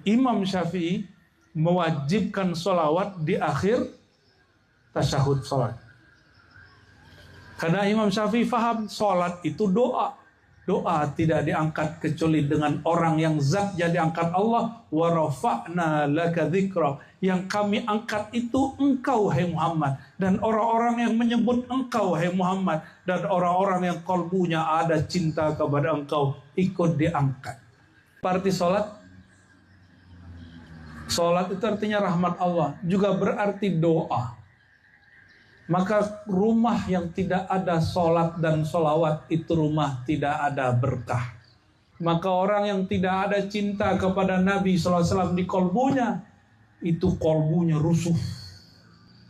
Imam Syafi'i mewajibkan sholawat di akhir tasyahud sholat. Karena Imam Syafi'i faham sholat itu doa. Doa tidak diangkat kecuali dengan orang yang zatnya diangkat Allah. Wa rafa'na laka dzikra. Yang kami angkat itu engkau, hai Muhammad. Dan orang-orang yang menyebut engkau, hai Muhammad. Dan orang-orang yang kalbunya ada cinta kepada engkau, ikut diangkat. Arti sholat. Sholat itu artinya rahmat Allah. Juga berarti doa. Maka rumah yang tidak ada sholat dan sholawat, itu rumah tidak ada berkah. Maka orang yang tidak ada cinta kepada Nabi SAW di kolbunya, itu kolbunya rusuh.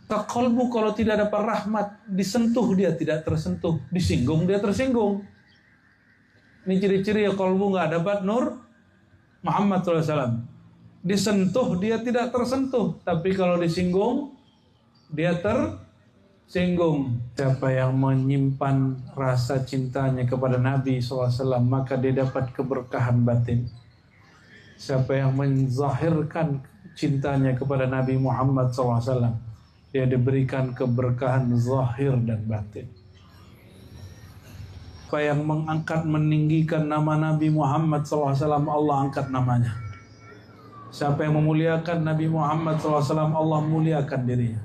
Kolbu kalau tidak dapat rahmat, disentuh dia tidak tersentuh, disinggung dia tersinggung. Ini ciri-ciri ya kolbu gak dapat nur Muhammad SAW. Disentuh dia tidak tersentuh, tapi kalau disinggung dia tersinggung. Siapa yang menyimpan rasa cintanya kepada Nabi SAW, maka dia dapat keberkahan batin. Siapa yang menzahirkan cintanya kepada Nabi Muhammad SAW, dia diberikan keberkahan zahir dan batin. Siapa yang mengangkat, meninggikan nama Nabi Muhammad SAW, Allah angkat namanya. Siapa yang memuliakan Nabi Muhammad SAW, Allah muliakan dirinya.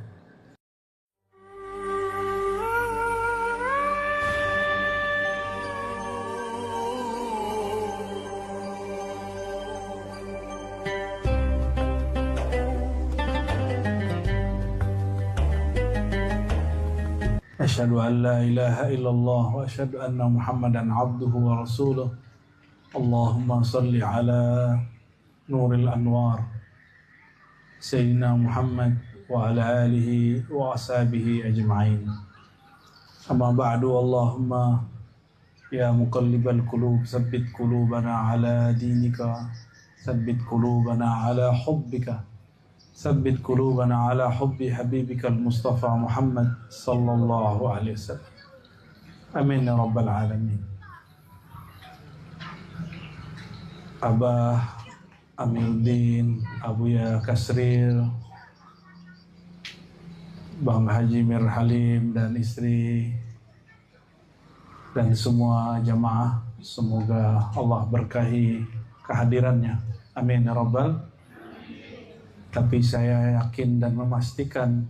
Asyhadu an la ilaha illallah wa asyhadu anna Muhammadan abduhu wa rasuluh. Allahumma salli ala nuril anwar Sayyidina Muhammad wa ala alihi wa ashabihi ajma'in. Amma ba'du, Allahumma ya muqallibal qulub tsabbit qulubana ala dinika, tsabbit qulubana ala hubbika, Sabbit qulubana ala hubbi habibikal Mustafa Muhammad sallallahu alaihi wasallam. Amin ya rabbal alamin. Abah Amiruddin, Abuya Kasril, Bang Haji Mir Halim dan istri, dan semua jamaah, semoga Allah berkahi kehadirannya. Amin ya rabbal. Tapi saya yakin dan memastikan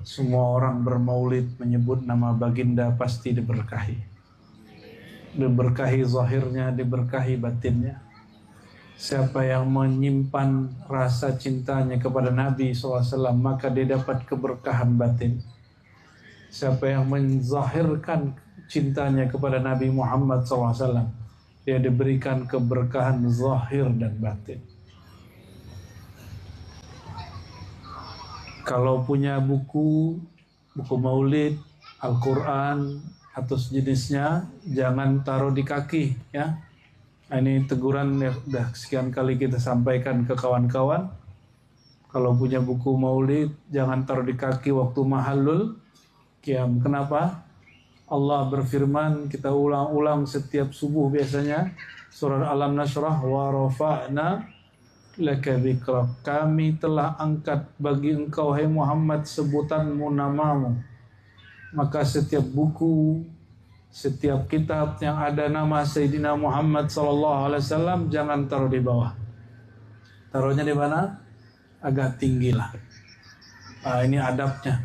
semua orang bermaulid menyebut nama baginda pasti diberkahi. Diberkahi zahirnya, diberkahi batinnya. Siapa yang menyimpan rasa cintanya kepada Nabi SAW, maka dia dapat keberkahan batin. Siapa yang menzahirkan cintanya kepada Nabi Muhammad SAW, dia diberikan keberkahan zahir dan batin. Kalau punya buku maulid, Al-Quran atau sejenisnya, jangan taruh di kaki ya. Nah, ini teguran yang sudah sekian kali kita sampaikan ke kawan-kawan. Kalau punya buku maulid, jangan taruh di kaki waktu mahallul qiyam. Kenapa? Allah berfirman, kita ulang-ulang setiap subuh biasanya, surah Alam Nashrah, wa rafa'na laka dzikrak, kami telah angkat bagi engkau hai Muhammad sebutanmu, namamu. Maka setiap buku, setiap kitab yang ada nama Sayyidina Muhammad SAW, jangan taruh di bawah. Taruhnya di mana? Agak tinggi lah. Nah, ini adabnya.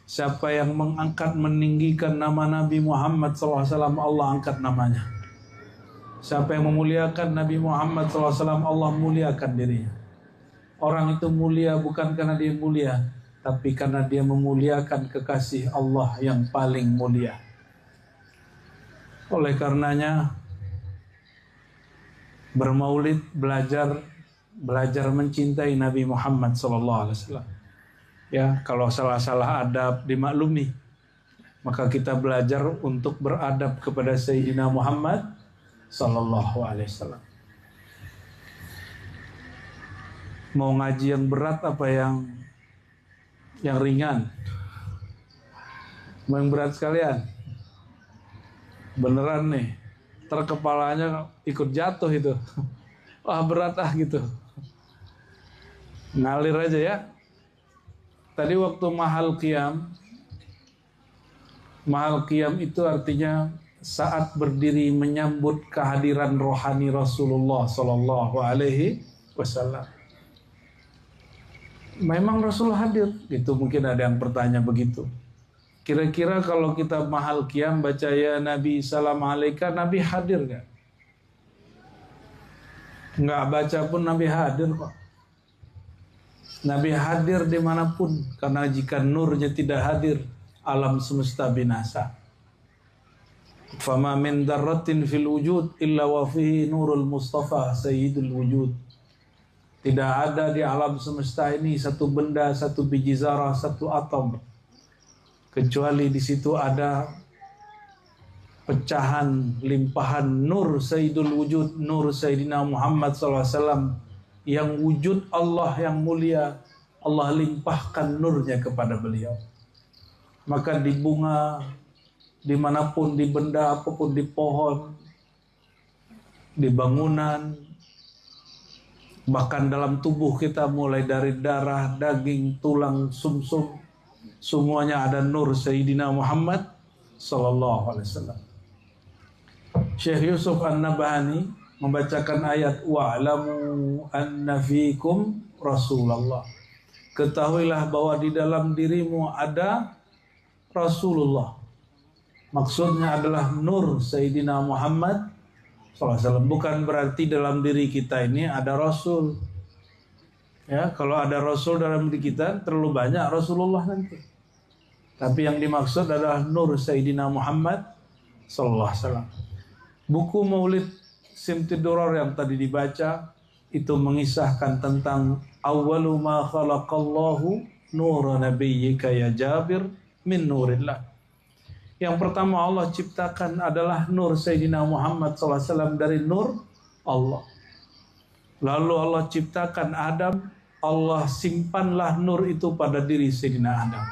Siapa yang mengangkat, meninggikan nama Nabi Muhammad SAW, Allah angkat namanya. Siapa yang memuliakan Nabi Muhammad SAW, Allah muliakan dirinya. Orang itu mulia bukan karena dia mulia, tapi karena dia memuliakan kekasih Allah yang paling mulia. Oleh karenanya, bermaulid, belajar mencintai Nabi Muhammad SAW. Ya, kalau salah-salah adab dimaklumi, maka kita belajar untuk beradab kepada Sayyidina Muhammad sallallahu alaihi wasallam. Mau ngaji yang berat apa yang ringan? Mau yang berat sekalian? Beneran nih, terkepalanya ikut jatuh itu. Wah berat gitu. Ngalir aja ya. Tadi waktu mahal qiyam itu artinya saat berdiri menyambut kehadiran rohani Rasulullah Sallallahu Alaihi Wasallam. Memang Rasul hadir, gitu mungkin ada yang bertanya begitu. Kira-kira kalau kita mahal qiyam baca ya Nabi salam alaika, Nabi hadir gak? Nggak baca pun Nabi hadir kok. Nabi hadir dimanapun, karena jika nurnya tidak hadir, alam semesta binasa. Fama min darratin fil wujud illa wa fihi nurul Mustafa sayyidul wujud. Tidak ada di alam semesta ini satu benda, satu biji zarah, satu atom, kecuali di situ ada pecahan, limpahan nur sayyidul wujud, nur Sayyidina Muhammad SAW, yang wujud Allah yang mulia, Allah limpahkan nurnya kepada beliau. Maka di bunga, dimanapun, di benda apapun, di pohon, di bangunan, bahkan dalam tubuh kita mulai dari darah, daging, tulang, sumsum, semuanya ada nur Sayyidina Muhammad Sallallahu Alaihi Wasallam. Syekh Yusuf An-Nabhani membacakan ayat wa'lamu anna fikum Rasulullah. Ketahuilah bahwa di dalam dirimu ada Rasulullah. Maksudnya adalah nur Sayyidina Muhammad SAW. Bukan berarti dalam diri kita ini ada Rasul. Ya, kalau ada Rasul dalam diri kita terlalu banyak Rasulullah nanti. Tapi yang dimaksud adalah nur Sayyidina Muhammad SAW. Buku Maulid Simtiduror yang tadi dibaca itu mengisahkan tentang awwalu ma khalaqallahu nur nabiyyika ya Jabir min nurillah. Yang pertama Allah ciptakan adalah nur Sayyidina Muhammad SAW dari nur Allah. Lalu Allah ciptakan Adam, Allah simpanlah nur itu pada diri Sayyidina Adam.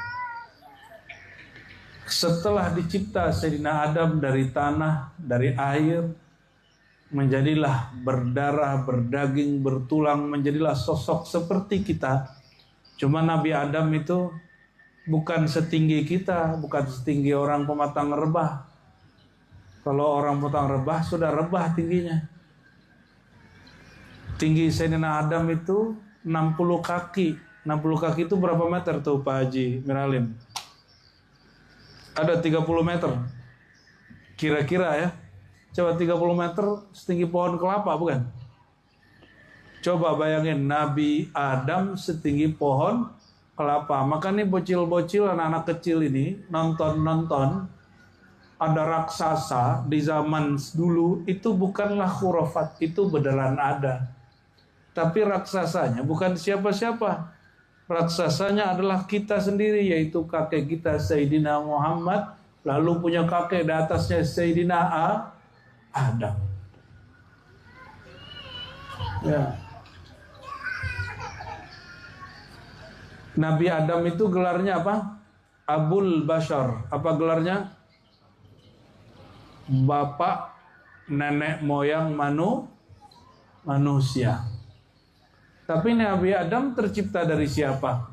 Setelah dicipta Sayyidina Adam dari tanah, dari air, menjadilah berdarah, berdaging, bertulang, menjadilah sosok seperti kita. Cuma Nabi Adam itu bukan setinggi kita, bukan setinggi orang pematang rebah. Kalau orang pematang rebah sudah rebah tingginya. Tinggi Sayyidina Adam itu 60 kaki. 60 kaki itu berapa meter tuh Pak Haji Miralim? Ada 30 meter. Kira-kira ya. Coba 30 meter setinggi pohon kelapa bukan? Coba bayangin Nabi Adam setinggi pohon kelapa. Maka nih bocil-bocil, anak-anak kecil ini nonton ada raksasa di zaman dulu, itu bukanlah khurafat, itu beneran ada. Tapi raksasanya bukan siapa-siapa. Raksasanya adalah kita sendiri, yaitu kakek kita Sayyidina Muhammad, lalu punya kakek di atasnya Sayyidina Adam. Ya. Nabi Adam itu gelarnya apa? Abul Bashar. Apa gelarnya? Bapak nenek moyang manusia. Tapi Nabi Adam tercipta dari siapa?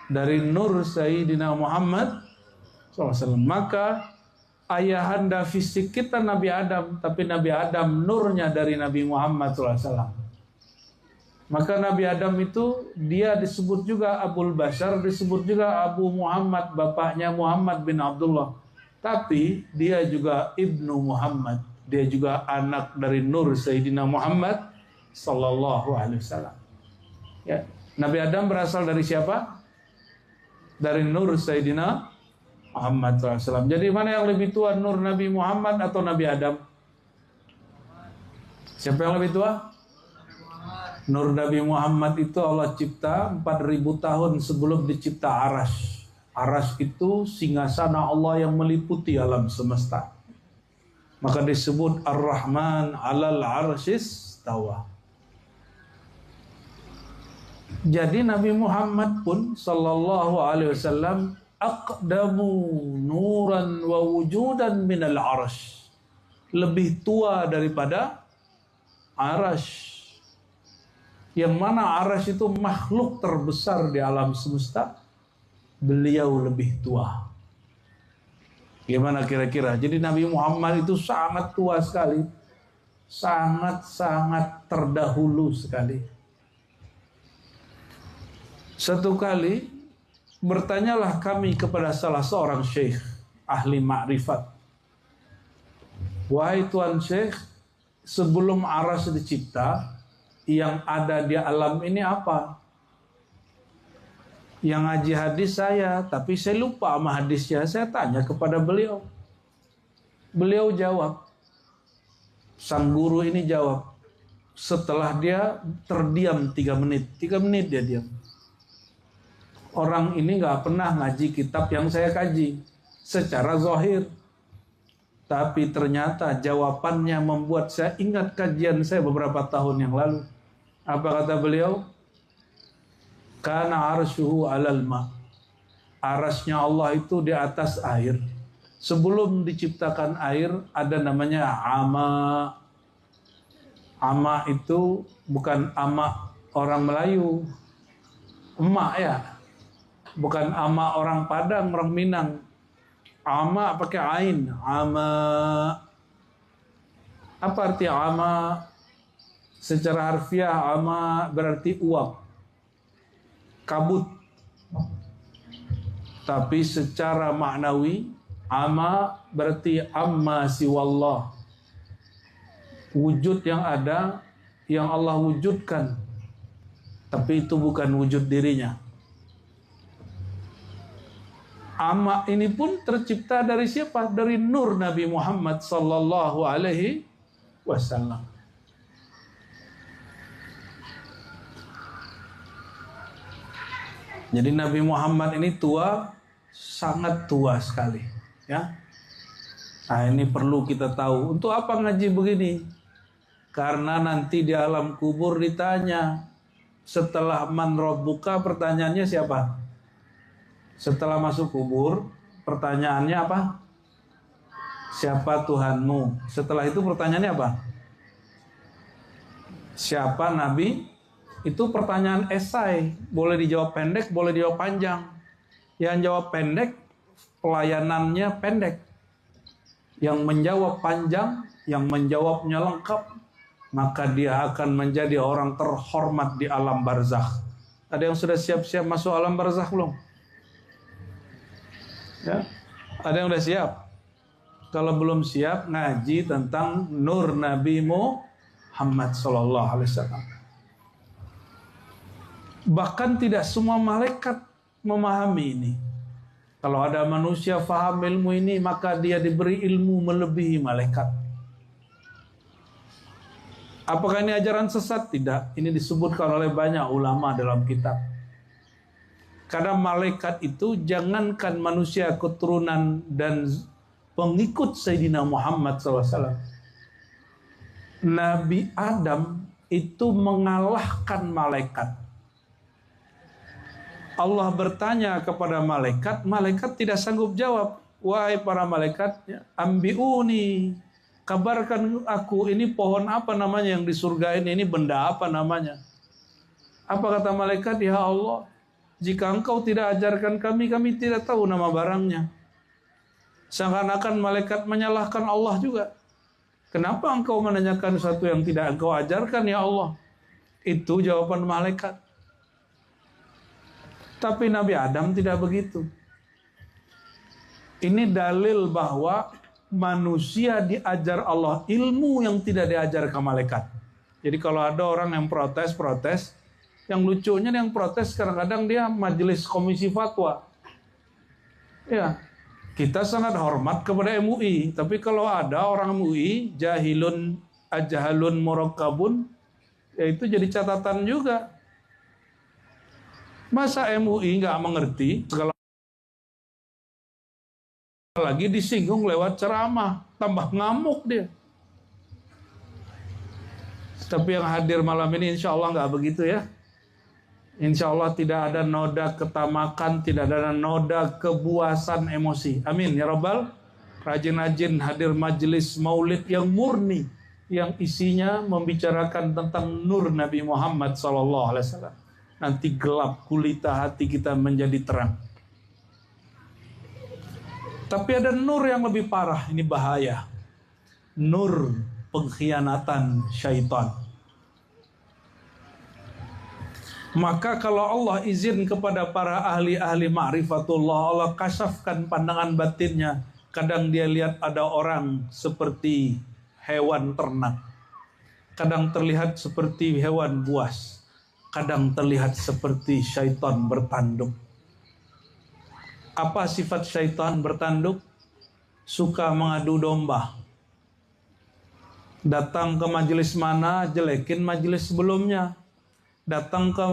Dari nur Sayyidina Muhammad SAW. Maka ayahanda fisik kita Nabi Adam, tapi Nabi Adam nurnya dari Nabi Muhammad SAW. Maka Nabi Adam itu dia disebut juga Abul Bashar, disebut juga Abu Muhammad, bapaknya Muhammad bin Abdullah. Tapi dia juga Ibnu Muhammad, dia juga anak dari nur Sayyidina Muhammad Sallallahu Alaihi Wasallam. Ya, Nabi Adam berasal dari siapa? Dari nur Sayyidina Muhammad SAW. Jadi mana yang lebih tua, nur Nabi Muhammad atau Nabi Adam? Siapa yang lebih tua? Nur Nabi Muhammad itu Allah cipta 4000 tahun sebelum dicipta Arash. Arash itu singgasana Allah yang meliputi alam semesta. Maka disebut Ar-Rahman 'alal 'arsyis tawa. Jadi Nabi Muhammad pun sallallahu alaihi wasallam aqdamu nuran wa wujudan minal 'arsy. Lebih tua daripada Arash. Yang mana Arsy itu makhluk terbesar di alam semesta, beliau lebih tua. Gimana kira-kira? Jadi Nabi Muhammad itu sangat tua sekali, sangat-sangat terdahulu sekali. Satu kali bertanyalah kami kepada salah seorang syekh ahli makrifat, wahai Tuan Syekh, sebelum Arsy dicipta, yang ada di alam ini apa? Yang ngaji hadis saya, tapi saya lupa sama hadisnya. Saya tanya kepada beliau. Beliau jawab. Sang guru ini jawab. Setelah dia terdiam 3 menit. 3 menit dia diam. Orang ini gak pernah ngaji kitab yang saya kaji secara zahir. Tapi ternyata jawabannya membuat saya ingat kajian saya beberapa tahun yang lalu. Apa kata beliau? Kana arsyuhu alal ma. Arasnya Allah itu di atas air. Sebelum diciptakan air ada namanya ama. Ama itu bukan ama orang Melayu. Emak ya. Bukan ama orang Padang, orang Minang. Ama pakai ain. Ama. Apa arti ama? Secara harfiah ama berarti uap, kabut. Tapi secara maknawi ama berarti amma siwallah, wujud yang ada yang Allah wujudkan, tapi itu bukan wujud dirinya. Ama ini pun tercipta dari siapa? Dari nur Nabi Muhammad sallallahu alaihi wasallam. Jadi Nabi Muhammad ini tua, sangat tua sekali, ya. Nah, ini perlu kita tahu. Untuk apa ngaji begini? Karena nanti di alam kubur ditanya, setelah man rabbuka, pertanyaannya siapa? Setelah masuk kubur, pertanyaannya apa? Siapa Tuhanmu? Setelah itu pertanyaannya apa? Siapa Nabi? Itu pertanyaan esai, boleh dijawab pendek, boleh dijawab panjang. Yang jawab pendek, pelayanannya pendek. Yang menjawab panjang, yang menjawabnya lengkap, maka dia akan menjadi orang terhormat di alam barzakh. Ada yang sudah siap-siap masuk alam barzakh belum? Ya? Ada yang sudah siap? Kalau belum siap, ngaji tentang nur Nabi Muhammad sallallahu alaihi wasallam. Bahkan tidak semua malaikat memahami ini. Kalau ada manusia faham ilmu ini, maka dia diberi ilmu melebihi malaikat. Apakah ini ajaran sesat? Tidak. Ini disebutkan oleh banyak ulama dalam kitab. Karena malaikat itu jangankan manusia keturunan dan pengikut Sayyidina Muhammad SAW. Nabi Adam itu mengalahkan malaikat. Allah bertanya kepada malaikat, malaikat tidak sanggup jawab. Wahai para malaikat, ambiuni, kabarkan aku, ini pohon apa namanya yang di surga ini benda apa namanya? Apa kata malaikat? Ya Allah, jika engkau tidak ajarkan kami, kami tidak tahu nama barangnya. Seakan-akan malaikat menyalahkan Allah juga. Kenapa engkau menanyakan sesuatu yang tidak engkau ajarkan ya Allah? Itu jawaban malaikat. Tapi Nabi Adam tidak begitu. Ini dalil bahwa manusia diajar Allah ilmu yang tidak diajarkan malaikat. Jadi kalau ada orang yang protes, yang lucunya yang protes kadang-kadang dia majelis komisi fatwa. Ya, kita sangat hormat kepada MUI, tapi kalau ada orang MUI jahilun ajhalun murakkabun, ya itu jadi catatan juga. Masa MUI nggak mengerti segala lagi disinggung lewat ceramah, tambah ngamuk dia. Tapi yang hadir malam ini insya Allah nggak begitu ya. Insya Allah tidak ada noda ketamakan, tidak ada noda kebuasan emosi. Amin ya Rabbal. Rajin-rajin hadir majelis maulid yang murni. yang isinya membicarakan tentang nur Nabi Muhammad SAW. Nanti gelap gulita hati kita menjadi terang. Tapi ada nur yang lebih parah, ini bahaya. Nur pengkhianatan syaitan. Maka kalau Allah izin kepada para ahli-ahli ma'rifatullah, Allah kasafkan pandangan batinnya. Kadang dia lihat ada orang seperti hewan ternak. Kadang terlihat seperti hewan buas. Kadang terlihat seperti syaitan bertanduk. Apa sifat syaitan bertanduk? Suka mengadu domba. Datang ke majelis mana, jelekin majelis sebelumnya. Datang ke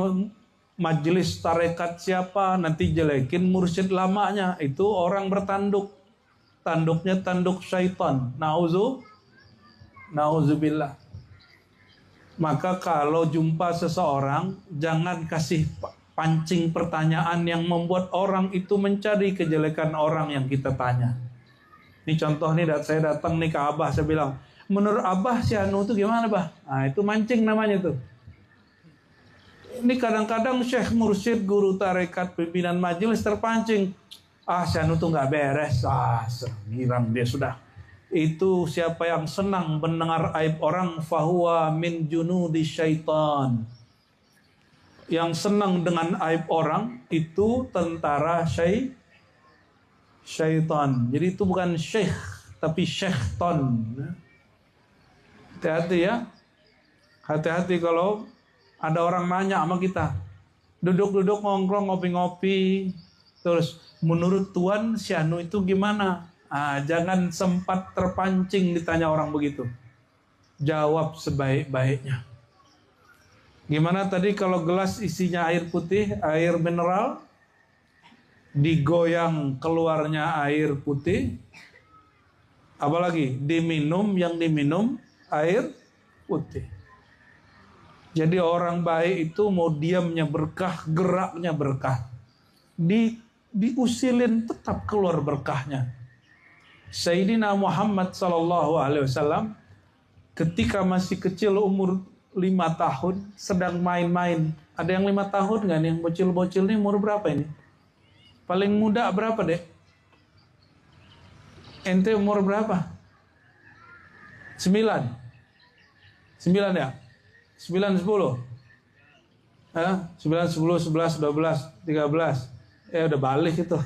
majelis tarekat siapa, nanti jelekin mursyid lamanya. Itu orang bertanduk. Tanduknya tanduk syaitan. Nauzubillah. Maka kalau jumpa seseorang, jangan kasih pancing pertanyaan yang membuat orang itu mencari kejelekan orang yang kita tanya. Ini contoh nih, saya datang nih ke Abah, saya bilang, menurut Abah si Anu itu gimana, Bah? Nah, itu mancing namanya tuh. Ini kadang-kadang syekh mursyid, guru tarekat, pimpinan majelis terpancing. Si Anu tuh nggak beres. Girang dia sudah. Itu siapa yang senang mendengar aib orang, fahuwa min junudi syaitan. Yang senang dengan aib orang itu tentara syaitan. Jadi itu bukan syekh, tapi syaitan. Hati-hati ya. Hati-hati kalau ada orang nanya sama kita. Duduk-duduk nongkrong ngopi-ngopi. Terus menurut Tuan si Anu itu gimana? Jangan sempat terpancing ditanya orang begitu. Jawab sebaik-baiknya. Gimana tadi kalau gelas isinya air putih, air mineral, digoyang keluarnya air putih, apalagi diminum, yang diminum air putih. Jadi orang baik itu mau diamnya berkah, geraknya berkah. Diusilin tetap keluar berkahnya. Sayyidina Muhammad SAW ketika masih kecil umur 5 tahun sedang main-main. Ada yang 5 tahun nggak nih? Yang bocil-bocil nih umur berapa ini? Paling muda berapa deh? Ente umur berapa? 9 ya? 9, 10? 9, 10, 11, 12, 13. Udah balik itu.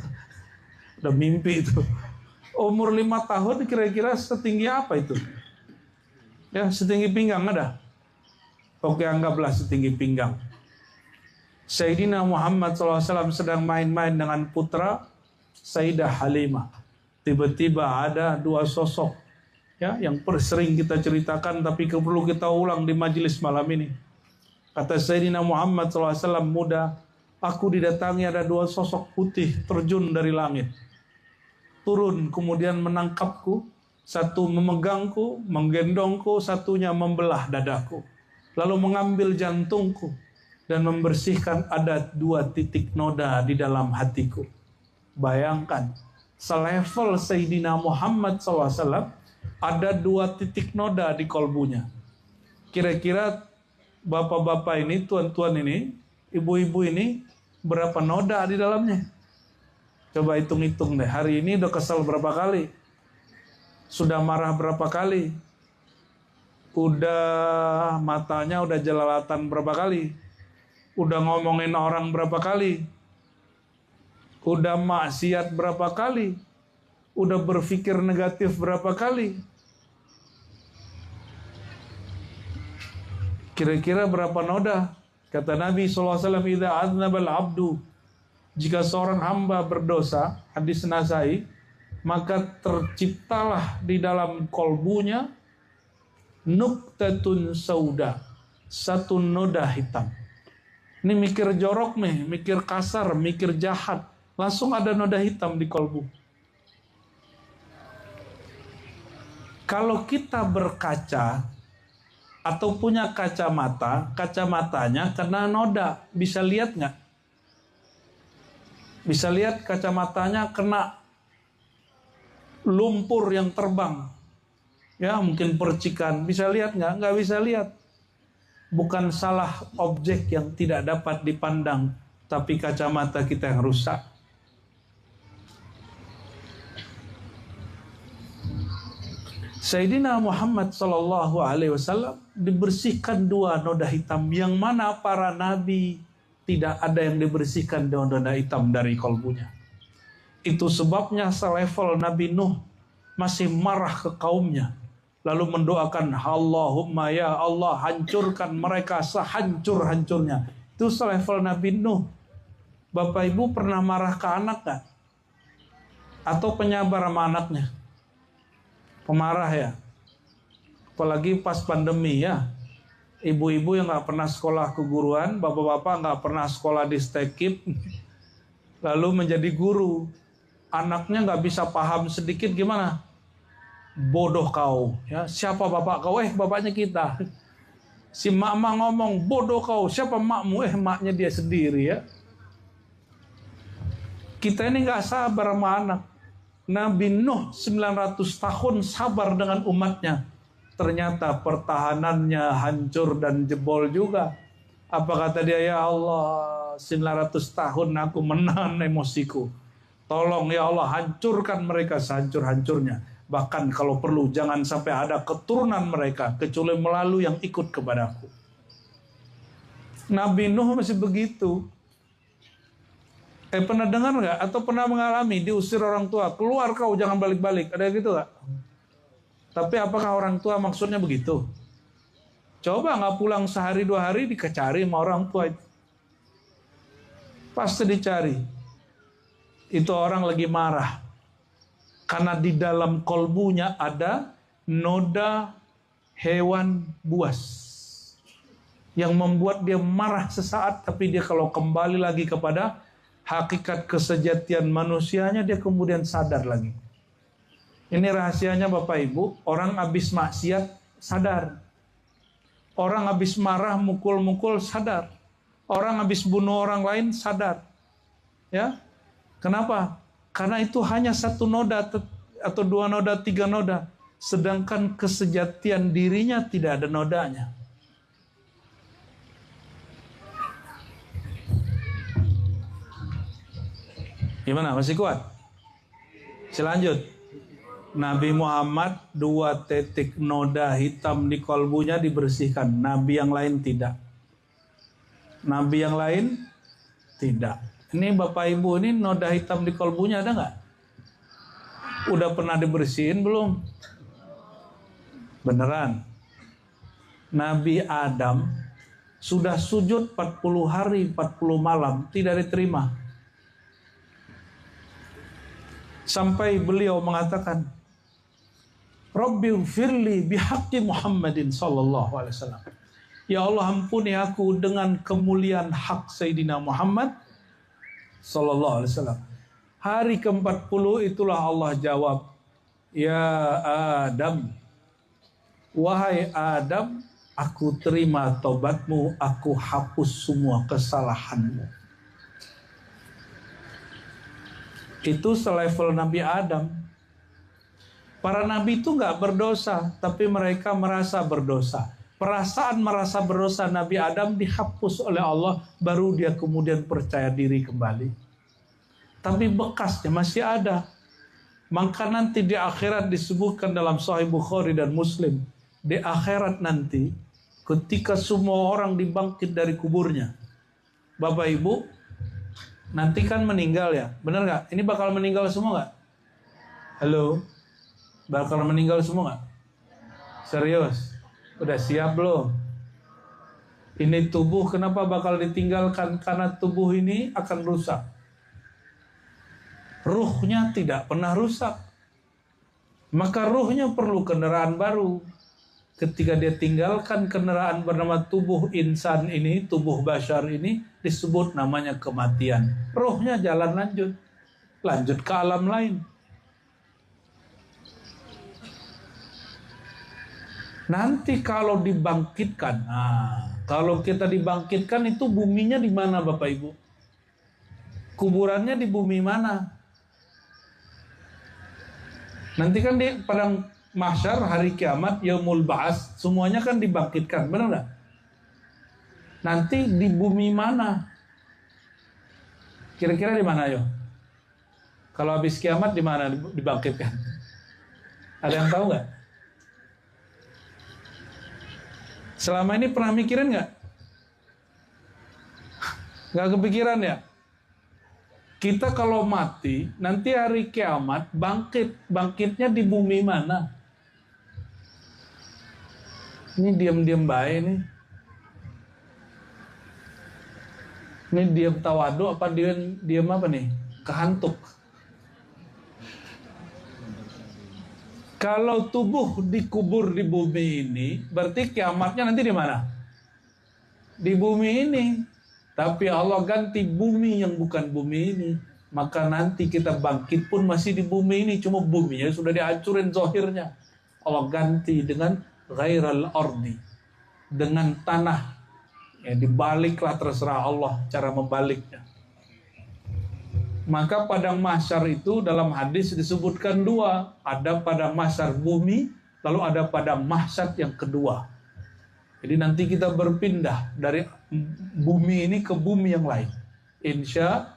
Udah mimpi itu. Umur 5 tahun kira-kira setinggi apa itu? Ya, setinggi pinggang ada? Oke, anggaplah setinggi pinggang. Sayyidina Muhammad SAW sedang main-main dengan putra Sayyidah Halimah. Tiba-tiba ada 2 sosok ya, yang sering kita ceritakan tapi perlu kita ulang di majelis malam ini. Kata Sayyidina Muhammad SAW, muda, aku didatangi ada 2 sosok putih terjun dari langit. Turun kemudian menangkapku, satu memegangku, menggendongku, satunya membelah dadaku. Lalu mengambil jantungku dan membersihkan ada 2 titik noda di dalam hatiku. Bayangkan, selevel Sayyidina Muhammad SAW ada 2 titik noda di kolbunya. Kira-kira bapak-bapak ini, tuan-tuan ini, ibu-ibu ini, berapa noda di dalamnya? Coba hitung-hitung deh, hari ini udah kesal berapa kali? Sudah marah berapa kali? Udah matanya udah jelalatan berapa kali? Udah ngomongin orang berapa kali? Udah maksiat berapa kali? Udah berpikir negatif berapa kali? Kira-kira berapa noda? Kata Nabi SAW, idza aznabal abdu, jika seorang hamba berdosa, hadis Nasai, maka terciptalah di dalam kolbunya nuktatun sauda, 1 noda hitam. Ini mikir jorok nih, mikir kasar, mikir jahat, langsung ada noda hitam di kolbu. Kalau kita berkaca atau punya kacamata, kacamatanya kena noda, bisa lihat nggak? Bisa lihat kacamatanya kena lumpur yang terbang. Ya mungkin percikan, bisa lihat nggak? Nggak bisa lihat. Bukan salah objek yang tidak dapat dipandang, tapi kacamata kita yang rusak. Sayyidina Muhammad sallallahu alaihi wasallam dibersihkan 2 noda hitam, yang mana para nabi tidak ada yang dibersihkan dengan noda hitam dari kalbunya. Itu sebabnya selevel Nabi Nuh masih marah ke kaumnya, lalu mendoakan, Allahumma ya Allah, hancurkan mereka sehancur-hancurnya. Itu selevel Nabi Nuh. Bapak Ibu pernah marah ke anak gak? Atau penyabar sama anaknya? Pemarah ya? Apalagi pas pandemi ya. Ibu-ibu yang gak pernah sekolah keguruan, bapak-bapak gak pernah sekolah di Stekip, lalu menjadi guru. Anaknya gak bisa paham sedikit, gimana? Bodoh kau, ya. Siapa bapak kau? Bapaknya kita. Si mak-mak ngomong, bodoh kau. Siapa makmu? Maknya dia sendiri, ya. Kita ini gak sabar sama anak. Nabi Nuh 900 tahun sabar dengan umatnya. Ternyata pertahanannya hancur dan jebol juga. Apa kata dia? Ya Allah, 900 tahun aku menahan emosiku. Tolong ya Allah, hancurkan mereka sehancur-hancurnya. Bahkan kalau perlu jangan sampai ada keturunan mereka kecuali melalui yang ikut kepadaku. Nabi Nuh masih begitu. Pernah dengar nggak? Atau pernah mengalami diusir orang tua, keluar kau, jangan balik-balik. Ada gitu nggak? Tapi apakah orang tua maksudnya begitu? Coba nggak pulang sehari 2 hari dicari sama orang tua itu. Pasti dicari. Itu orang lagi marah. Karena di dalam kolbunya ada noda hewan buas. Yang membuat dia marah sesaat, tapi dia kalau kembali lagi kepada hakikat kesejatian manusianya, dia kemudian sadar lagi. Ini rahasianya Bapak Ibu, orang habis maksiat sadar. Orang habis marah mukul-mukul sadar. Orang habis bunuh orang lain sadar. Ya. Kenapa? Karena itu hanya 1 noda atau 2 noda, 3 noda. Sedangkan kesejatian dirinya tidak ada nodanya. Gimana? Masih kuat? Selanjut. Nabi Muhammad 2 titik noda hitam di kolbunya dibersihkan. Nabi yang lain tidak. Nabi yang lain tidak. Ini Bapak Ibu, ini noda hitam di kolbunya ada nggak? Udah pernah dibersihin belum? Beneran. Nabi Adam sudah sujud 40 hari 40 malam tidak diterima. Sampai beliau mengatakan, Rabbighfirli bihaqqi Muhammadin sallallahu alaihi wasallam. Ya Allah, ampuni aku dengan kemuliaan hak Sayyidina Muhammad sallallahu alaihi wasallam. Hari ke-40 itulah Allah jawab, Ya Adam, wahai Adam, aku terima taubatmu, aku hapus semua kesalahanmu. Itu selevel Nabi Adam. Para nabi itu nggak berdosa, tapi mereka merasa berdosa. Perasaan merasa berdosa Nabi Adam dihapus oleh Allah, baru dia kemudian percaya diri kembali. Tapi bekasnya masih ada. Maka nanti di akhirat disebutkan dalam Sahih Bukhari dan Muslim, di akhirat nanti ketika semua orang dibangkit dari kuburnya, Bapak Ibu, nanti kan meninggal ya, benar nggak? Ini bakal meninggal semua nggak? Halo, bakal meninggal semua nggak? Serius? Udah siap belum? Ini tubuh kenapa bakal ditinggalkan? Karena tubuh ini akan rusak. Ruhnya tidak pernah rusak. Maka ruhnya perlu kendaraan baru. Ketika dia tinggalkan kendaraan bernama tubuh insan ini, tubuh bashar ini, disebut namanya kematian. Ruhnya jalan lanjut. Lanjut ke alam lain. Nanti kalau dibangkitkan, kalau kita dibangkitkan itu buminya di mana Bapak Ibu? Kuburannya di bumi mana? Nanti kan di padang mahsyar, hari kiamat, yaumul ba'ats, semuanya kan dibangkitkan, benar nggak? Nanti di bumi mana? Kira-kira di mana yo? Kalau habis kiamat di mana dibangkitkan? Ada yang tahu nggak? Selama ini pernah mikirin nggak? Nggak kepikiran ya? Kita kalau mati, nanti hari kiamat bangkit. Bangkitnya di bumi mana? Ini diam-diam baik nih. Ini diam tawadu apa diam apa nih? Kehantuk. Kalau tubuh dikubur di bumi ini, berarti kiamatnya nanti di mana? Di bumi ini. Tapi Allah ganti bumi yang bukan bumi ini. Maka nanti kita bangkit pun masih di bumi ini. Cuma buminya sudah dihancurin zahirnya. Allah ganti dengan ghairal ardi. Dengan tanah. Ya, dibaliklah terserah Allah cara membaliknya. Maka padang mahsyar itu dalam hadis disebutkan dua. Ada padang mahsyar bumi. Lalu ada padang mahsyar yang kedua. Jadi nanti kita berpindah dari bumi ini ke bumi yang lain. Insya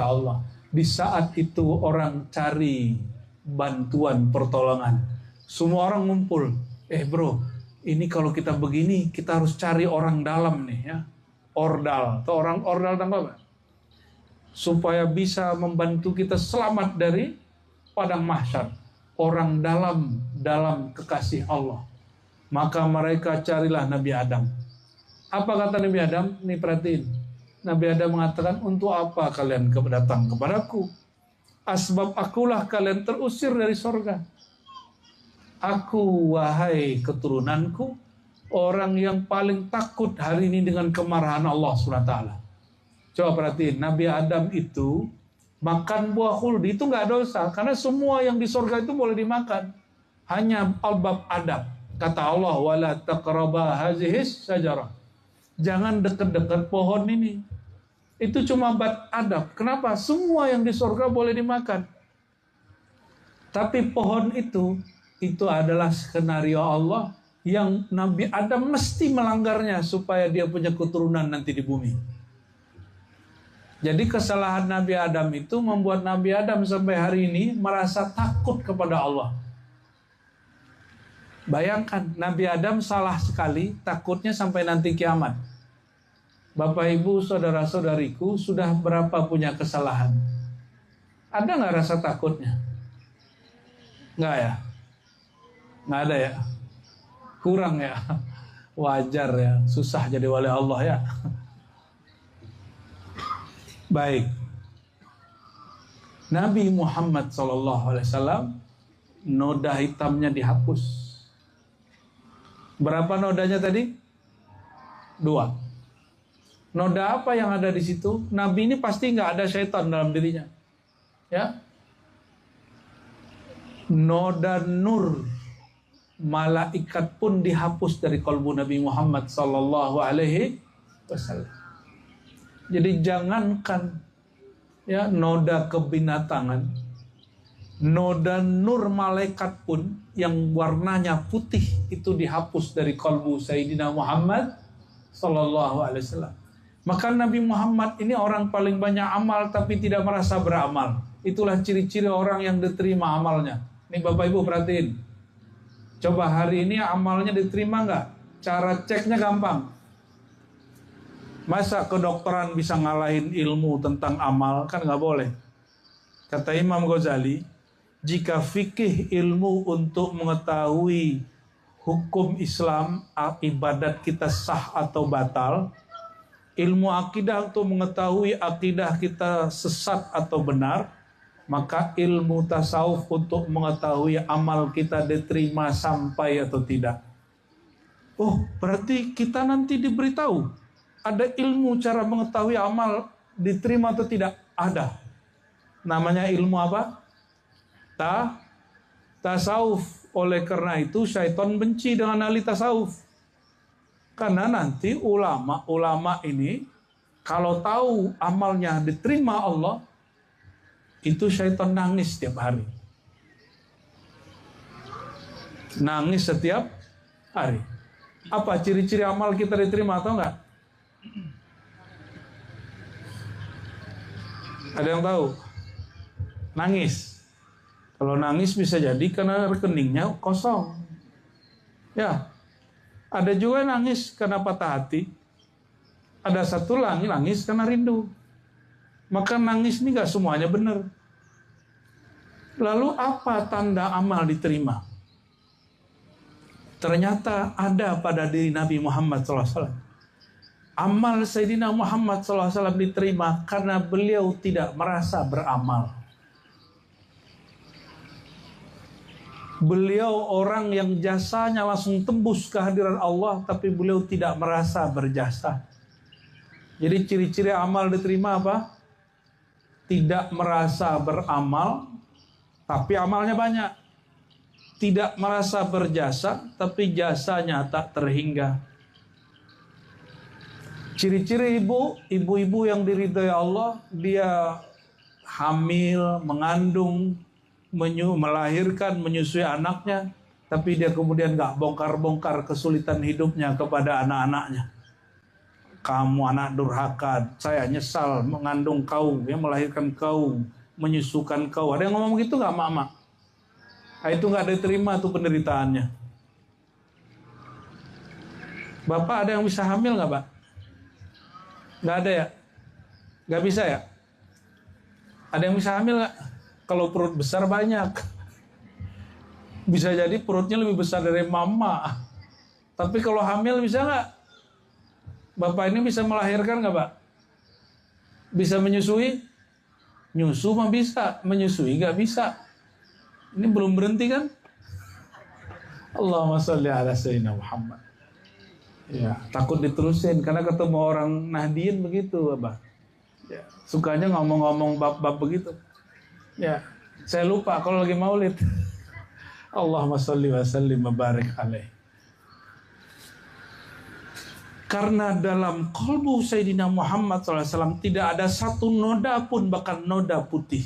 Allah. Di saat itu orang cari bantuan pertolongan. Semua orang ngumpul. Bro, ini kalau kita begini, kita harus cari orang dalam nih ya. Ordal. Atau orang ordal tanpa apa? Supaya bisa membantu kita selamat dari padang mahsyar. Orang dalam kekasih Allah. Maka mereka carilah Nabi Adam. Apa kata Nabi Adam? Nih perhatiin. Nabi Adam mengatakan, untuk apa kalian datang kepadaku? Asbab akulah kalian terusir dari sorga. Aku, wahai keturunanku, orang yang paling takut hari ini dengan kemarahan Allah SWT. Coba perhatiin, Nabi Adam itu makan buah khuldi, itu nggak dosa. Karena semua yang di sorga itu boleh dimakan. Hanya albab adab. Kata Allah, wala taqraba hazihis sajarah. Jangan dekat-dekat pohon ini. Itu cuma bab adab. Kenapa? Semua yang di surga boleh dimakan. Tapi pohon itu adalah skenario Allah yang Nabi Adam mesti melanggarnya supaya dia punya keturunan nanti di bumi. Jadi kesalahan Nabi Adam itu membuat Nabi Adam sampai hari ini merasa takut kepada Allah. Bayangkan, Nabi Adam salah sekali, takutnya sampai nanti kiamat. Bapak, Ibu, saudara-saudariku, sudah berapa punya kesalahan? Ada nggak rasa takutnya? Nggak ya? Nggak ada ya? Kurang ya? Wajar ya, susah jadi wali Allah ya. Baik. Nabi Muhammad SAW, noda hitamnya dihapus. Berapa nodanya tadi? 2. Noda apa yang ada di situ? Nabi ini pasti nggak ada syaitan dalam dirinya. Ya. Noda nur. Malaikat pun dihapus dari kalbu Nabi Muhammad SAW. Jadi jangankan ya noda kebinatangan, noda nur malaikat pun yang warnanya putih itu dihapus dari kalbu Sayyidina Muhammad sallallahu alaihi wasallam. Maka Nabi Muhammad ini orang paling banyak amal tapi tidak merasa beramal. Itulah ciri-ciri orang yang diterima amalnya. Nih Bapak Ibu perhatiin. Coba hari ini amalnya diterima nggak? Cara ceknya gampang. Masa kedokteran bisa ngalahin ilmu tentang amal? Kan nggak boleh. Kata Imam Ghazali, jika fikih ilmu untuk mengetahui hukum Islam, ibadat kita sah atau batal, ilmu akidah untuk mengetahui akidah kita sesat atau benar, maka ilmu tasawuf untuk mengetahui amal kita diterima sampai atau tidak. Oh, berarti kita nanti diberitahu ada ilmu cara mengetahui amal diterima atau tidak? Ada. Namanya ilmu apa? Tasawuf. Oleh karena itu syaitan benci dengan ahli tasawuf. Karena nanti ulama-ulama ini kalau tahu amalnya diterima Allah, itu syaitan nangis setiap hari. Nangis setiap hari. Apa ciri-ciri amal kita diterima atau enggak? Ada yang tahu? Nangis. Kalau nangis bisa jadi karena rekeningnya kosong. Ya. Ada juga nangis karena patah hati. Ada satu lagi nangis karena rindu. Maka nangis ini gak semuanya benar. Lalu apa tanda amal diterima? Ternyata ada pada diri Nabi Muhammad SAW. Amal Sayyidina Muhammad SAW diterima karena beliau tidak merasa beramal. Beliau orang yang jasanya langsung tembus kehadiran Allah, tapi beliau tidak merasa berjasa. Jadi ciri-ciri amal diterima apa? Tidak merasa beramal, tapi amalnya banyak. Tidak merasa berjasa, tapi jasanya tak terhingga. Ciri-ciri ibu-ibu yang diridhai Allah, dia hamil, mengandung, melahirkan, menyusui anaknya, tapi dia kemudian gak bongkar-bongkar kesulitan hidupnya kepada anak-anaknya. Kamu anak durhaka, saya nyesal mengandung kau, ya, melahirkan kau, menyusukan kau. Ada yang ngomong gitu gak, mak-mak? Nah, itu gak diterima tuh penderitaannya. Bapak ada yang bisa hamil gak, Pak? Gak ada ya? Gak bisa ya? Ada yang bisa hamil gak? Kalau perut besar banyak. Bisa jadi perutnya lebih besar dari mama. Tapi kalau hamil bisa gak? Bapak ini bisa melahirkan gak, Pak? Bisa menyusui? Nyusu mah bisa, menyusui gak bisa. Ini belum berhenti kan? Allahumma sholli ala sayyidina Muhammad. Ya, takut diterusin karena ketemu orang Nahdien begitu, Bapak. Ya, sukanya ngomong-ngomong bab-bab begitu. Ya, saya lupa kalau lagi maulid. Allahumma sholli wa sallim wa barik alaih. Karena dalam qalbu Sayyidina Muhammad SAW tidak ada satu noda pun, bahkan noda putih.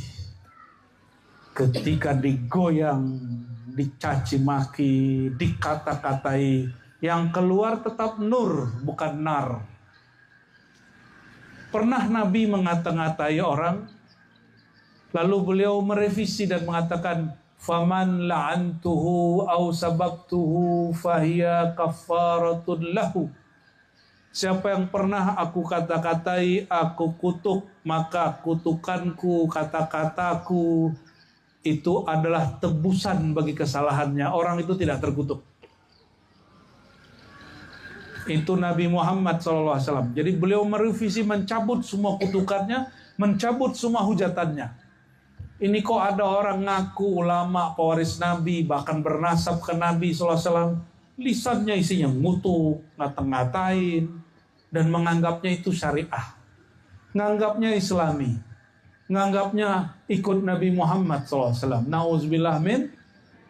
Ketika digoyang, dicaci maki, dikata-katai, yang keluar tetap nur, bukan nar. Pernah Nabi mengata-ngatai orang, lalu beliau merevisi dan mengatakan, faman la'antuhu au sababtuhu fahiya kafaratun lahu. Siapa yang pernah aku kata-katai, aku kutuk, maka kutukanku, kata-kataku itu adalah tebusan bagi kesalahannya. Orang itu tidak terkutuk. Itu Nabi Muhammad SAW. Jadi beliau merevisi, mencabut semua kutukannya, mencabut semua hujatannya. Ini kok ada orang ngaku ulama, pewaris Nabi, bahkan bernasab ke Nabi SAW. Lisannya isinya ngutuk, ngata-ngatain, dan menganggapnya itu syariah. Nganggapnya islami. Nganggapnya ikut Nabi Muhammad SAW. Nauzubillah min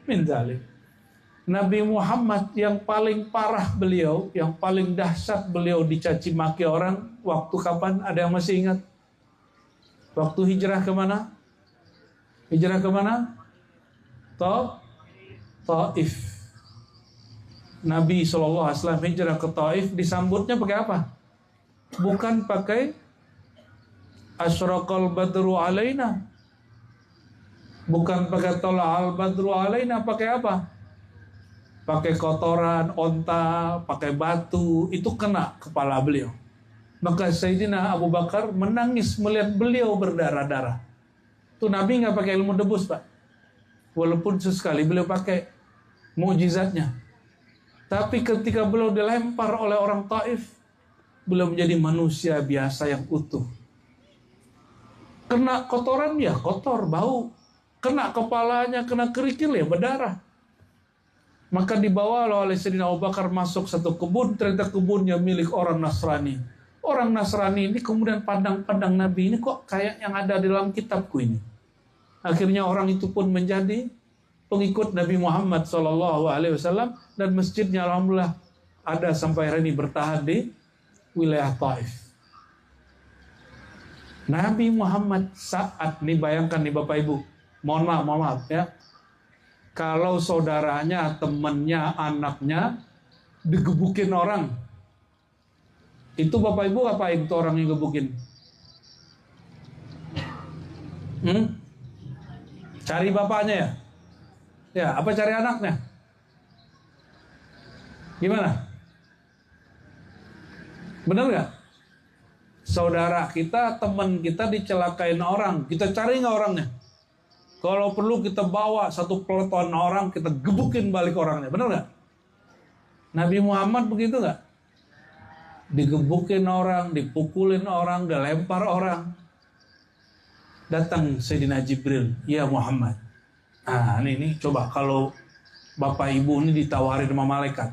dzalik. Nabi Muhammad yang paling parah beliau, yang paling dahsyat beliau dicaci maki orang, waktu kapan? Ada yang masih ingat? Waktu hijrah kemana? Hijrah kemana? Taif. Nabi SAW hijrah ke Taif, disambutnya pakai apa? Bukan pakai asyraqal badru alaina. Bukan pakai tola'al badru alaina, pakai apa? Pakai kotoran, onta, pakai batu, itu kena kepala beliau. Maka Sayyidina Abu Bakar menangis melihat beliau berdarah-darah. Tuh Nabi nggak pakai ilmu debus, Pak. Walaupun sesekali beliau pakai mukjizatnya. Tapi ketika beliau dilempar oleh orang Taif, beliau menjadi manusia biasa yang utuh. Kena kotoran ya kotor, bau. Kena kepalanya, kena kerikil ya berdarah. Maka dibawa oleh Sayyidina Abu Bakar masuk satu kebun, ternyata kebunnya milik orang Nasrani. Orang Nasrani ini kemudian pandang-pandang Nabi, ini kok kayak yang ada di dalam kitabku ini. Akhirnya orang itu pun menjadi pengikut Nabi Muhammad SAW, dan masjidnya alhamdulillah ada sampai hari ini bertahan di wilayah Taif. Nabi Muhammad saat ini, bayangkan nih Bapak Ibu, mohon maaf ya, Kalau saudaranya, temannya, anaknya digebukin orang, itu Bapak Ibu apa itu orang yang gebukin? Cari bapaknya ya? Ya, apa cari anaknya? Gimana? Benar nggak? Saudara kita, teman kita dicelakain orang, kita cari nggak orangnya? Kalau perlu kita bawa satu peleton orang, kita gebukin balik orangnya, benar nggak? Nabi Muhammad begitu nggak? Digebukin orang, dipukulin orang, dilempar orang. Datang Sayyidina Jibril, ya Muhammad. Nah ini coba kalau Bapak Ibu ini ditawarin sama malaikat.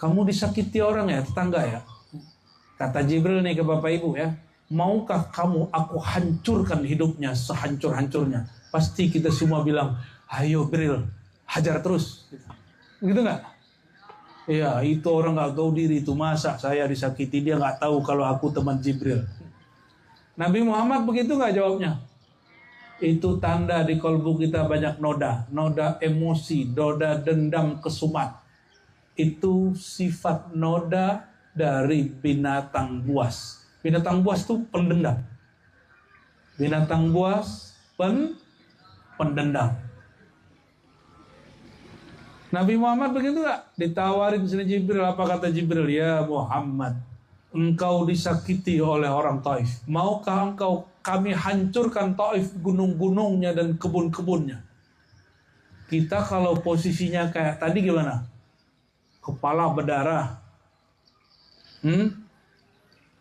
Kamu disakiti orang ya, tetangga ya? Kata Jibril nih ke Bapak Ibu ya, maukah kamu aku hancurkan hidupnya sehancur-hancurnya? Pasti kita semua bilang, ayo Jibril, hajar terus. Gitu nggak? Ya itu orang nggak tahu diri, itu masa saya disakiti, dia nggak tahu kalau aku teman Jibril. Nabi Muhammad begitu nggak jawabnya? Itu tanda di kalbu kita banyak noda emosi, noda dendam, kesumat. Itu sifat noda dari binatang buas. Binatang buas itu pendendam. Binatang buas pendendam. Nabi Muhammad begitu gak? Ditawarin sini Jibril, apa kata Jibril? Ya Muhammad, engkau disakiti oleh orang Taif. Maukah engkau kami hancurkan Taif, gunung-gunungnya dan kebun-kebunnya? Kita kalau posisinya kayak tadi gimana? Kepala berdarah,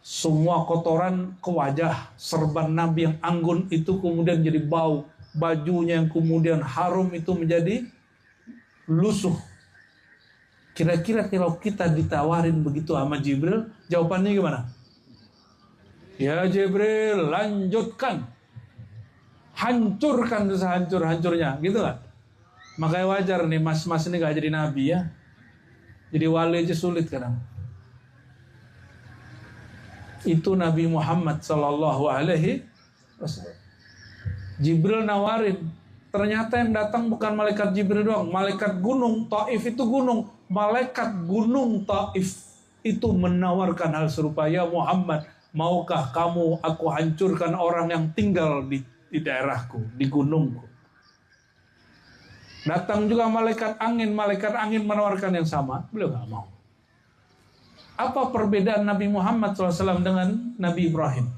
semua kotoran ke wajah, serban Nabi yang anggun itu kemudian jadi bau, bajunya yang kemudian harum itu menjadi lusuh. Kira-kira kalau kita ditawarin begitu sama Jibril, jawabannya gimana? Ya Jibril, lanjutkan, hancurkan sehancur-hancurnya, gitu gak? Makanya wajar nih mas-mas ini gak jadi nabi ya. Jadi wali aja sulit kadang. Itu Nabi Muhammad Sallallahu Alaihi Wasallam. Jibril nawarin. Ternyata yang datang bukan malaikat Jibril doang. Malaikat gunung Taif itu gunung. Malaikat gunung Taif itu menawarkan hal serupa. Ya Muhammad, maukah kamu aku hancurkan orang yang tinggal di daerahku, di gunungku? Datang juga malaikat angin menawarkan yang sama. Beliau gak mau. Apa perbedaan Nabi Muhammad SAW dengan Nabi Ibrahim?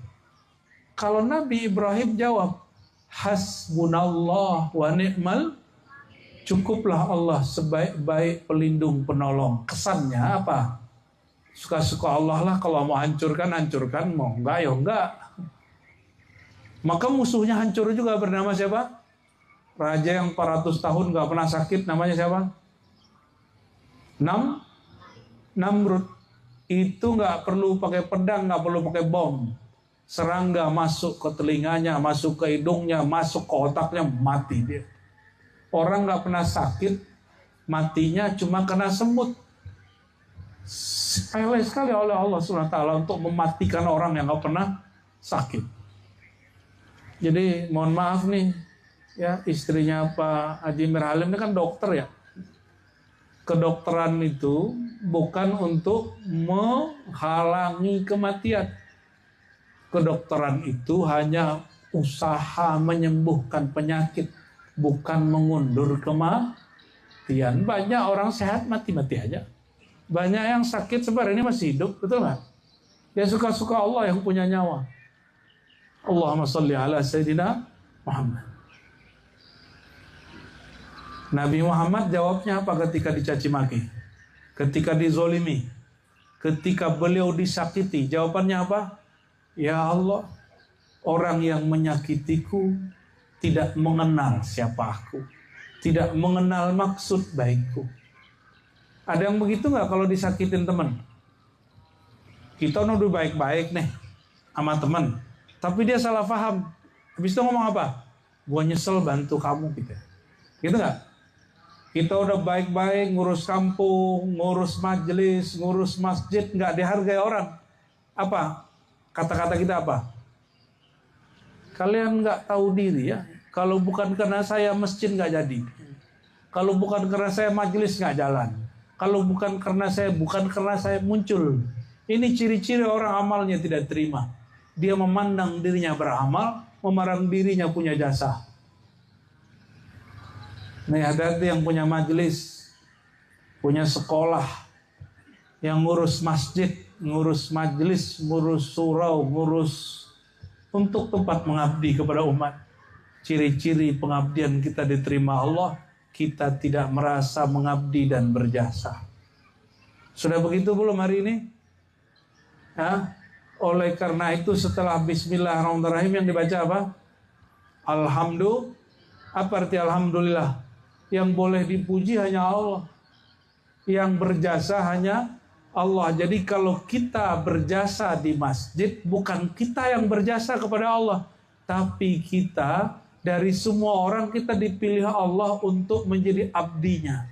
Kalau Nabi Ibrahim jawab, hasbunallah wa ni'mal, cukuplah Allah sebaik-baik pelindung penolong. Kesannya apa? Suka-suka Allah lah, kalau mau hancurkan, mau enggak ya enggak. Maka musuhnya hancur juga, bernama siapa? Raja yang 400 tahun gak pernah sakit, namanya siapa? Namrud. Itu gak perlu pakai pedang, gak perlu pakai bom. Serangga masuk ke telinganya, masuk ke hidungnya, masuk ke otaknya, mati dia. Orang gak pernah sakit, matinya cuma kena semut. Sepele sekali oleh Allah SWT untuk mematikan orang yang gak pernah sakit. Jadi mohon maaf nih, ya istrinya Pak Haji Mirhalim ini kan dokter ya. Kedokteran itu bukan untuk menghalangi kematian. Kedokteran itu hanya usaha menyembuhkan penyakit, bukan mengundur kematian. Banyak orang sehat mati-mati aja. Banyak yang sakit sebenarnya ini masih hidup, betul nggak? Ya suka-suka Allah yang punya nyawa. Allahumma sholli ala Sayyidina Muhammad. Nabi Muhammad jawabnya apa ketika dicaci maki? Ketika dizolimi? Ketika beliau disakiti? Jawabannya apa? Ya Allah, orang yang menyakitiku tidak mengenal siapa aku, tidak mengenal maksud baikku. Ada yang begitu nggak kalau disakitin teman? Kita nuduh baik-baik nih sama teman, tapi dia salah paham. Habis itu ngomong apa? Gua nyesel bantu kamu gitu. Gitu nggak? Kita udah baik-baik ngurus kampung, ngurus majelis, ngurus masjid, nggak dihargai orang. Apa? Kata-kata kita apa? Kalian nggak tahu diri ya. Kalau bukan karena saya, masjid nggak jadi. Kalau bukan karena saya majelis nggak jalan. Kalau bukan karena saya muncul. Ini ciri-ciri orang amalnya tidak terima. Dia memandang dirinya beramal, memandang dirinya punya jasa. Nih hati-hati yang punya majelis, punya sekolah, yang ngurus masjid, ngurus majelis, ngurus surau, ngurus untuk tempat mengabdi kepada umat. Ciri-ciri pengabdian kita diterima Allah, kita tidak merasa mengabdi dan berjasa. Sudah begitu belum hari ini? Ya? Oleh karena itu setelah Bismillahirrahmanirrahim yang dibaca apa? Alhamdulillah. Apa arti Alhamdulillah? Yang boleh dipuji hanya Allah, yang berjasa hanya Allah. Jadi kalau kita berjasa di masjid, bukan kita yang berjasa kepada Allah, tapi kita dari semua orang, kita dipilih Allah untuk menjadi abdinya.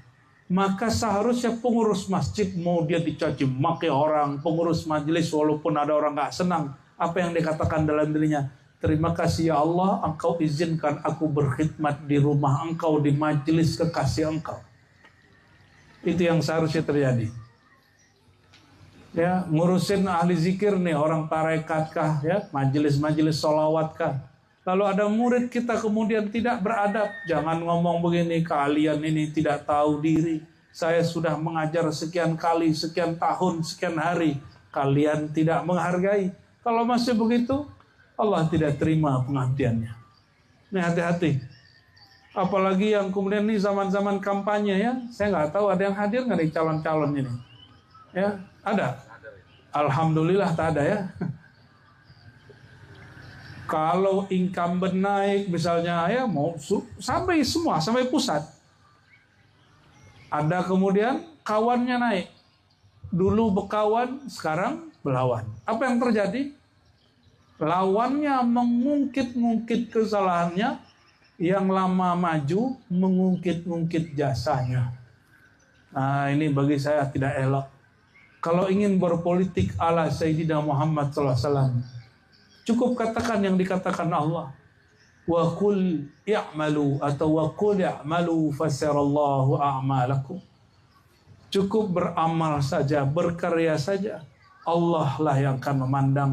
Maka seharusnya pengurus masjid, mau dia dicaci maki orang, pengurus majelis walaupun ada orang gak senang, apa yang dikatakan dalam dirinya? Terima kasih ya Allah, Engkau izinkan aku berkhidmat di rumah Engkau, di majelis kekasih Engkau. Itu yang seharusnya terjadi. Ya, ngurusin ahli zikir nih, orang tarekat kah, ya, majelis-majelis sholawat kah. Lalu ada murid kita kemudian tidak beradab, jangan ngomong begini, kalian ini tidak tahu diri. Saya sudah mengajar sekian kali, sekian tahun, sekian hari, kalian tidak menghargai. Kalau masih begitu, Allah tidak terima pengabdiannya. Ini hati-hati. Apalagi yang kemudian ini zaman-zaman kampanye ya, saya nggak tahu ada yang hadir nggak di calon-calon ini. Ya, ada. Alhamdulillah tak ada ya. Kalau incumbent naik misalnya ya mau sampai semua, sampai pusat. Ada kemudian kawannya naik. Dulu berkawan, sekarang berlawan. Apa yang terjadi? Lawannya mengungkit-ungkit kesalahannya, yang lama maju mengungkit-ungkit jasanya. Nah ini bagi saya tidak elok. Kalau ingin berpolitik ala Sayyidina Muhammad SAW, cukup katakan yang dikatakan Allah. Wa qul i'malu atau wa qul i'malu fasarallahu a'malakum. Cukup beramal saja, berkarya saja. Allah lah yang akan memandang.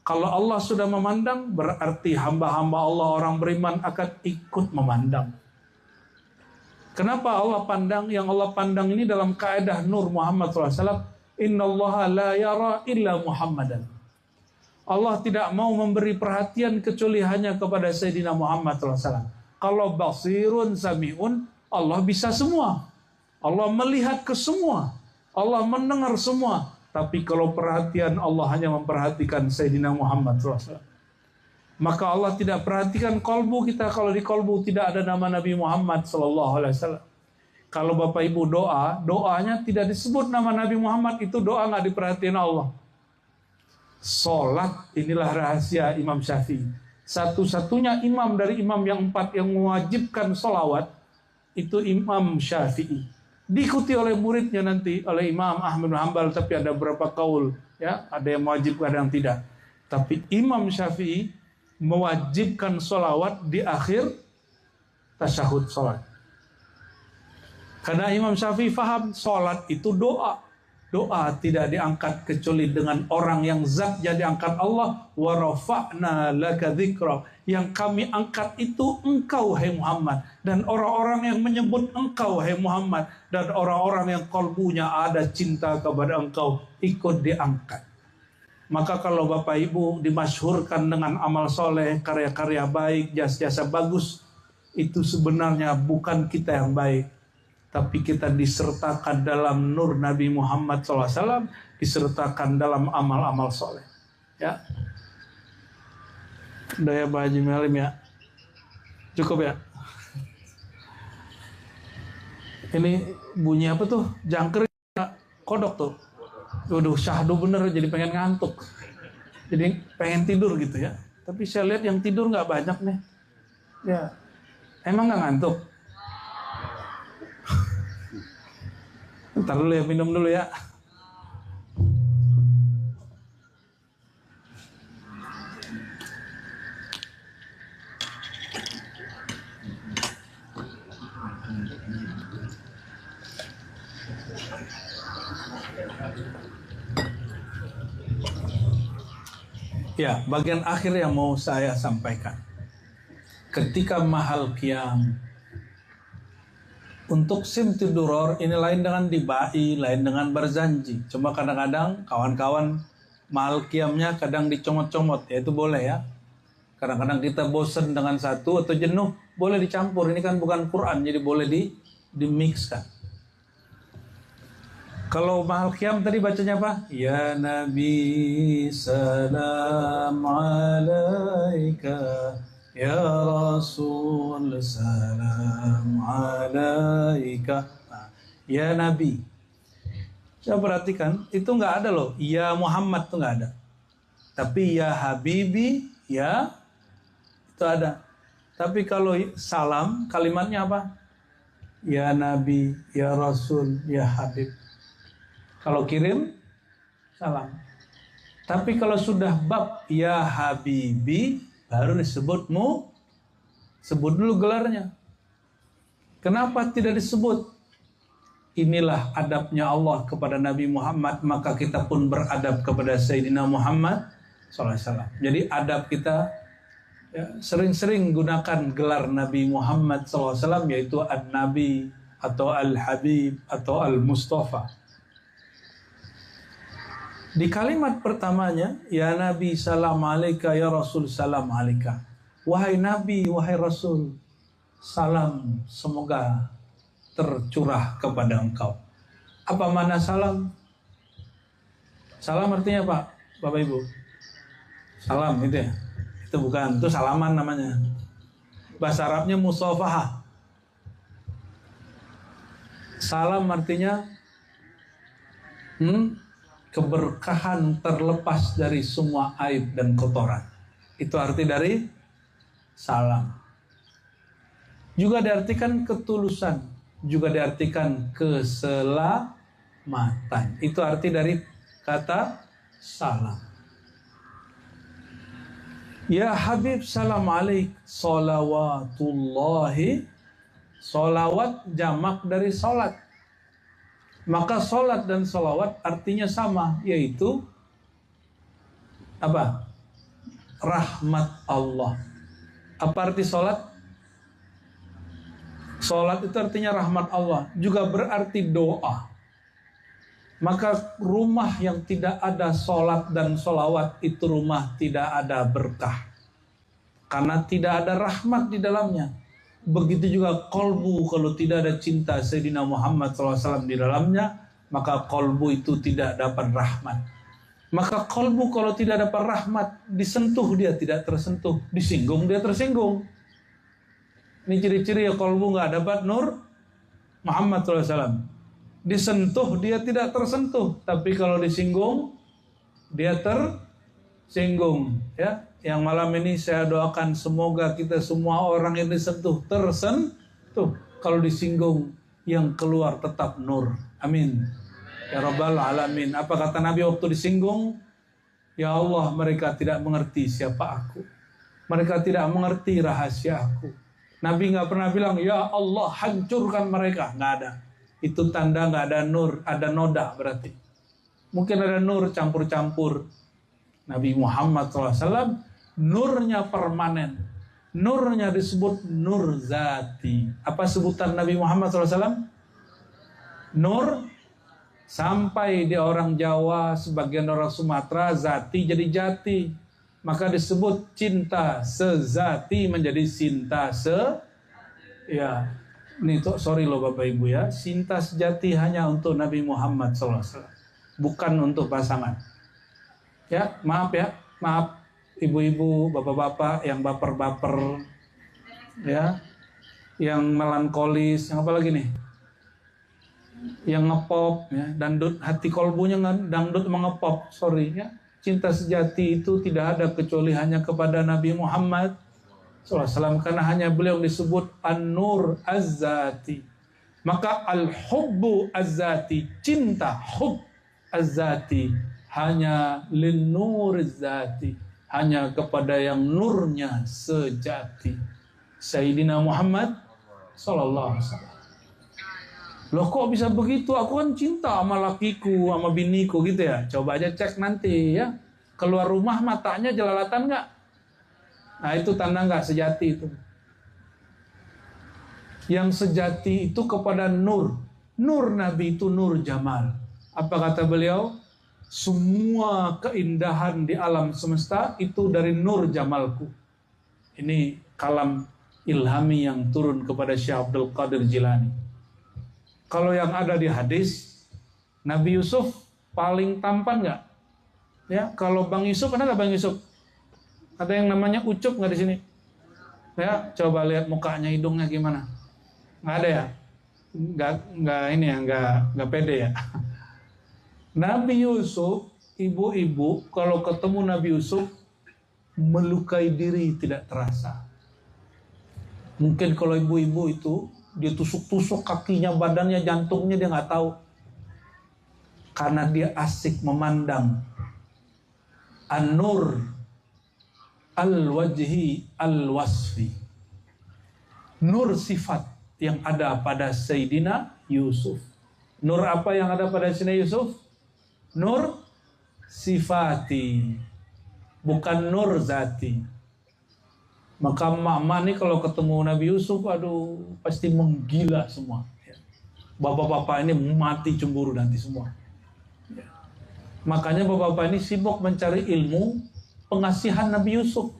Kalau Allah sudah memandang, berarti hamba-hamba Allah orang beriman akan ikut memandang. Kenapa Allah pandang? Yang Allah pandang ini dalam kaidah Nur Muhammad SAW. Innallaha la yara illa Muhammadan. Allah tidak mau memberi perhatian kecuali hanya kepada Sayyidina Muhammad SAW. Kalau basirun sami'un, Allah bisa semua. Allah melihat ke semua. Allah mendengar semua. Tapi kalau perhatian Allah hanya memperhatikan Sayyidina Muhammad SAW. Maka Allah tidak perhatikan kolbu kita kalau di kolbu tidak ada nama Nabi Muhammad SAW. Kalau Bapak Ibu doa, doanya tidak disebut nama Nabi Muhammad, itu doa nggak diperhatiin Allah. Salat inilah rahasia Imam Syafi'i. Satu-satunya imam dari imam yang 4 yang mewajibkan salawat itu Imam Syafi'i. Diikuti oleh muridnya nanti oleh Imam Ahmad bin Hanbal, tapi ada beberapa kaul ya, ada yang mewajibkan, ada yang tidak. Tapi Imam Syafi'i mewajibkan salawat di akhir tasyahud salat. Karena Imam Syafi'i faham salat itu doa. Doa tidak diangkat kecuali dengan orang yang zatnya diangkat Allah. Wa rafa'na laka dzikra. Yang kami angkat itu engkau, hai Muhammad. Dan orang-orang yang menyebut engkau, hai Muhammad. Dan orang-orang yang kalbunya ada cinta kepada engkau, ikut diangkat. Maka kalau Bapak Ibu dimasyhurkan dengan amal soleh, karya-karya baik, jasa-jasa bagus, itu sebenarnya bukan kita yang baik, tapi kita disertakan dalam nur Nabi Muhammad SAW, disertakan dalam amal-amal soleh. Ya, udah ya Pak Haji Melim ya, cukup ya. Ini bunyi apa tuh? Jangkrik kodok tuh. Waduh, syahdu bener, jadi pengen ngantuk, jadi pengen tidur gitu ya. Tapi saya lihat yang tidur nggak banyak nih. Ya, emang nggak ngantuk? Ntar dulu ya, minum dulu ya. Ya, bagian akhir yang mau saya sampaikan. Ketika mahal qiyam, untuk simti duror ini lain dengan dibai, lain dengan berjanji. Cuma kadang-kadang kawan-kawan mahal qiyamnya kadang dicomot-comot, ya itu boleh ya. Kadang-kadang kita bosan dengan satu atau jenuh, boleh dicampur. Ini kan bukan Quran, jadi boleh dimixkan. Kalau mahal qiyam tadi bacanya apa? Ya Nabi salam alaika, ya Rasul salam alaika. Nah, ya Nabi. Saya perhatikan, itu nggak ada loh. Ya Muhammad itu nggak ada. Tapi ya Habibi, ya itu ada. Tapi kalau salam, kalimatnya apa? Ya Nabi, ya Rasul, ya Habib. Kalau kirim, salam. Tapi kalau sudah bab ya Habibi, baru disebutmu, sebut dulu gelarnya. Kenapa tidak disebut? Inilah adabnya Allah kepada Nabi Muhammad, maka kita pun beradab kepada Sayyidina Muhammad SAW. Jadi adab kita ya, sering-sering gunakan gelar Nabi Muhammad SAW, yaitu An-Nabi atau Al-Habib atau Al-Mustafa. Di kalimat pertamanya, ya Nabi salam alaika, ya Rasul salam alaika. Wahai Nabi, wahai Rasul, salam semoga tercurah kepada engkau. Apa makna salam? Salam artinya apa, Bapak Ibu? Salam itu ya? Itu bukan, itu salaman namanya. Bahasa Arabnya musafahah. Salam artinya keberkahan terlepas dari semua aib dan kotoran. Itu arti dari salam. Juga diartikan ketulusan, juga diartikan keselamatan. Itu arti dari kata salam. Ya Habib salam alaik, salawatullahi. Salawat jamak dari salat. Maka salat dan salawat artinya sama, yaitu apa? Rahmat Allah. Apa arti salat? Salat itu artinya rahmat Allah, juga berarti doa. Maka rumah yang tidak ada salat dan salawat itu rumah tidak ada berkah. Karena tidak ada rahmat di dalamnya. Begitu juga kolbu, kalau tidak ada cinta Sayyidina Muhammad SAW di dalamnya, maka kolbu itu tidak dapat rahmat. Maka kolbu kalau tidak dapat rahmat, disentuh dia tidak tersentuh, disinggung dia tersinggung. Ini ciri-ciri ya kolbu nggak dapat nur Muhammad SAW. Disentuh dia tidak tersentuh, tapi kalau disinggung dia tersinggung. Ya, yang malam ini saya doakan semoga kita semua orang yang disentuh tersentuh. Kalau disinggung yang keluar tetap nur. Amin. Ya Rabbal Alamin. Apa kata Nabi waktu disinggung? Ya Allah, mereka tidak mengerti siapa aku. Mereka tidak mengerti rahasia aku. Nabi nggak pernah bilang, ya Allah hancurkan mereka. Nggak ada. Itu tanda nggak ada nur, ada noda berarti. Mungkin ada nur campur-campur. Nabi Muhammad SAW, nurnya permanen. Nurnya disebut nur zati. Apa sebutan Nabi Muhammad SAW? Nur. Sampai di orang Jawa, sebagian orang Sumatera, zati jadi jati. Maka disebut cinta sezati menjadi cinta ya, ini tuh sorry loh Bapak Ibu ya, cinta sejati hanya untuk Nabi Muhammad SAW, bukan untuk pasangan. Ya, maaf ibu-ibu, bapak-bapak yang baper-baper, ya, yang melankolis, yang apa lagi nih? Yang ngepop, ya, dangdut, hati kolbunya dangdut mengepop, sorry ya. Cinta sejati itu tidak ada kecuali hanya kepada Nabi Muhammad SAW, karena hanya beliau disebut An-Nur Az-Zati. Maka Al-Hubbu Az-Zati, cinta hub Az-Zati, hanya Lin-Nur Az-Zati, hanya kepada yang nurnya sejati, Sayyidina Muhammad SAW. Loh kok bisa begitu? Aku kan cinta sama lakiku, sama biniku gitu ya. Coba aja cek nanti ya. Keluar rumah matanya jelalatan nggak? Nah itu tanda nggak sejati itu. Yang sejati itu kepada nur. Nur Nabi itu nur jamal. Apa kata beliau? Semua keindahan di alam semesta itu dari nur jamalku. Ini kalam ilhami yang turun kepada Syekh Abdul Qadir Jilani. Kalau yang ada di hadis, Nabi Yusuf paling tampan nggak? Ya, kalau Bang Yusuf, ada nggak Bang Yusuf? Ada yang namanya Ucup nggak di sini? Ya, coba lihat mukanya, hidungnya gimana? Nggak ada ya? Nggak ini ya, nggak pede ya. Nabi Yusuf, ibu-ibu kalau ketemu Nabi Yusuf melukai diri tidak terasa. Mungkin kalau ibu-ibu itu dia tusuk-tusuk kakinya, badannya, jantungnya dia nggak tahu. Karena dia asik memandang an-nur al-wajhi al-wasfi. Nur sifat yang ada pada Sayyidina Yusuf. Nur apa yang ada pada Sayyidina Yusuf? Nur sifati, bukan nur zati. Maka mama nih kalau ketemu Nabi Yusuf, aduh pasti menggila semua. Bapak-bapak ini mati cemburu nanti semua. Makanya bapak-bapak ini sibuk mencari ilmu pengasihan Nabi Yusuf.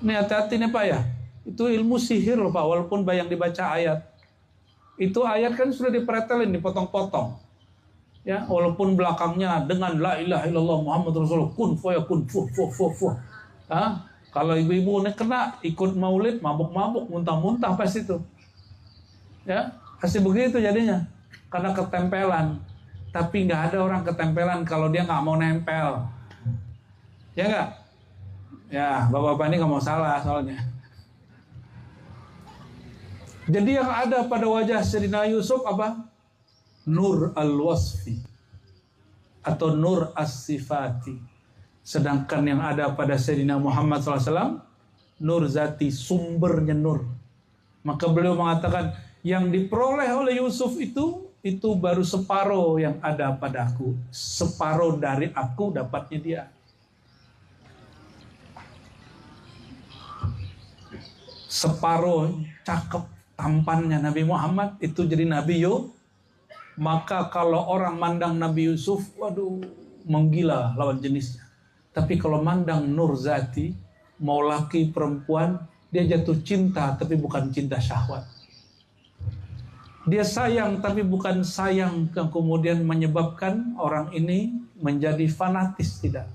Ini hati-hati nih Pak ya. Itu ilmu sihir loh Pak, walaupun yang dibaca ayat. Itu ayat kan sudah dipretelin, dipotong-potong. Ya, walaupun belakangnya dengan la ilaha illallah Muhammad Rasulullah kun fayakun fu. Kalau ibu-ibu ini kena ikut maulid, mabuk-mabuk, muntah-muntah pas itu. Ya, pasti begitu jadinya. Karena ketempelan. Tapi nggak ada orang ketempelan kalau dia nggak mau nempel. Ya nggak? Ya, bapak-bapak ini nggak mau salah soalnya. Jadi yang ada pada wajah Sayyidina Yusuf apa? Nur al-wasfi atau nur as-sifati. Sedangkan yang ada pada Sayyidina Muhammad SAW, nur zati, sumbernya nur. Maka beliau mengatakan, yang diperoleh oleh Yusuf itu baru separuh yang ada padaku. Separuh dari aku dapatnya dia. Separuh cakep tampannya Nabi Muhammad itu jadi Nabi Yusuf. Maka kalau orang mandang Nabi Yusuf, waduh, menggila lawan jenisnya. Tapi kalau mandang nur zati, mau laki perempuan, dia jatuh cinta tapi bukan cinta syahwat. Dia sayang tapi bukan sayang yang kemudian menyebabkan orang ini menjadi fanatis, tidak.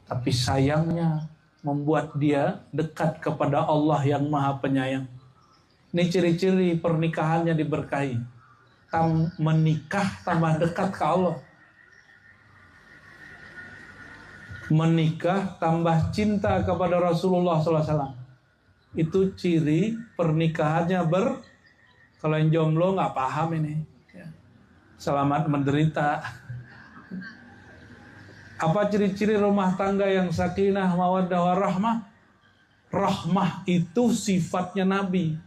Tapi sayangnya membuat dia dekat kepada Allah yang Maha Penyayang. Ini ciri-ciri pernikahannya diberkahi. Menikah tambah dekat ke Allah. Menikah tambah cinta kepada Rasulullah SAW. Itu ciri pernikahannya kalau yang jomblo nggak paham ini. Selamat menderita. Apa ciri-ciri rumah tangga yang sakinah, mawaddah, warahmah? Rahmah itu sifatnya Nabi.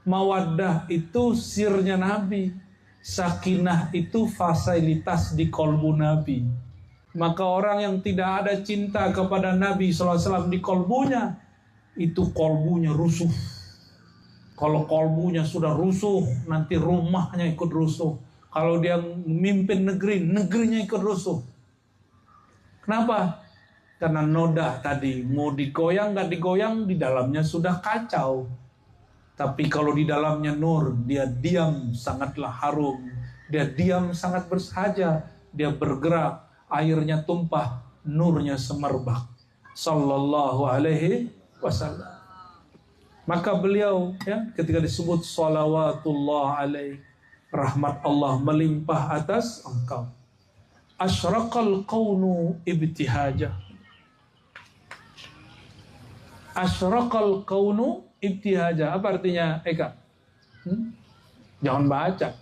Mawaddah itu sirnya Nabi. Sakinah itu fasilitas di kolbu Nabi. Maka orang yang tidak ada cinta kepada Nabi SAW di kolbunya, itu kolbunya rusuh. Kalau kolbunya sudah rusuh, nanti rumahnya ikut rusuh. Kalau dia memimpin negeri, negerinya ikut rusuh. Kenapa? Karena noda tadi, mau digoyang nggak digoyang, di dalamnya sudah kacau. Tapi kalau di dalamnya nur, dia diam sangatlah harum. Dia diam sangat bersahaja. Dia bergerak, airnya tumpah, nurnya semerbak. Sallallahu alaihi wasallam. Maka beliau ketika disebut salawatullah alaihi, rahmat Allah melimpah atas engkau. Asyraqal qawnu ibtihaja. Asyraqal qawnu ibtihaja. Apa artinya Eka? Jangan baca.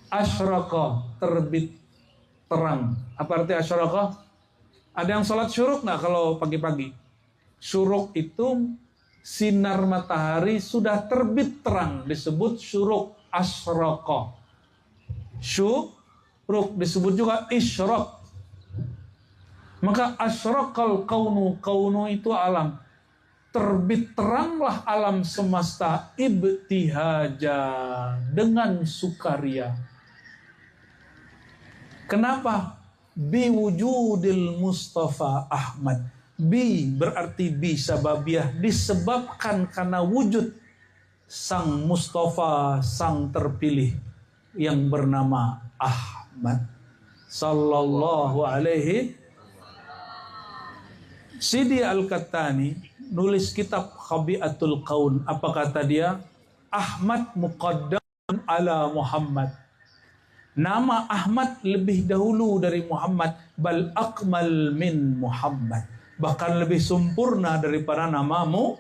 Asyraqa, terbit, terang. Apa arti asyraqa? Ada yang sholat syuruk nggak kalau pagi-pagi? Syuruk itu sinar matahari sudah terbit terang, disebut syuruk. Asyraqa. Syuruk disebut juga isyraq. Maka asyraqal kaunu, kaunu itu alam. Terbit teranglah alam semesta ibtihaja, dengan sukaria. Kenapa? Biwujudil Mustafa Ahmad. Bi berarti bi sababiyah, disebabkan karena wujud sang Mustafa, sang terpilih yang bernama Ahmad sallallahu alaihi. Sidi Al-Kattani nulis kitab Khabiatul Kaun. Apa kata dia? Ahmad muqaddam ala Muhammad. Nama Ahmad lebih dahulu dari Muhammad. Bal akmal min Muhammad. Bahkan lebih sempurna daripada namamu.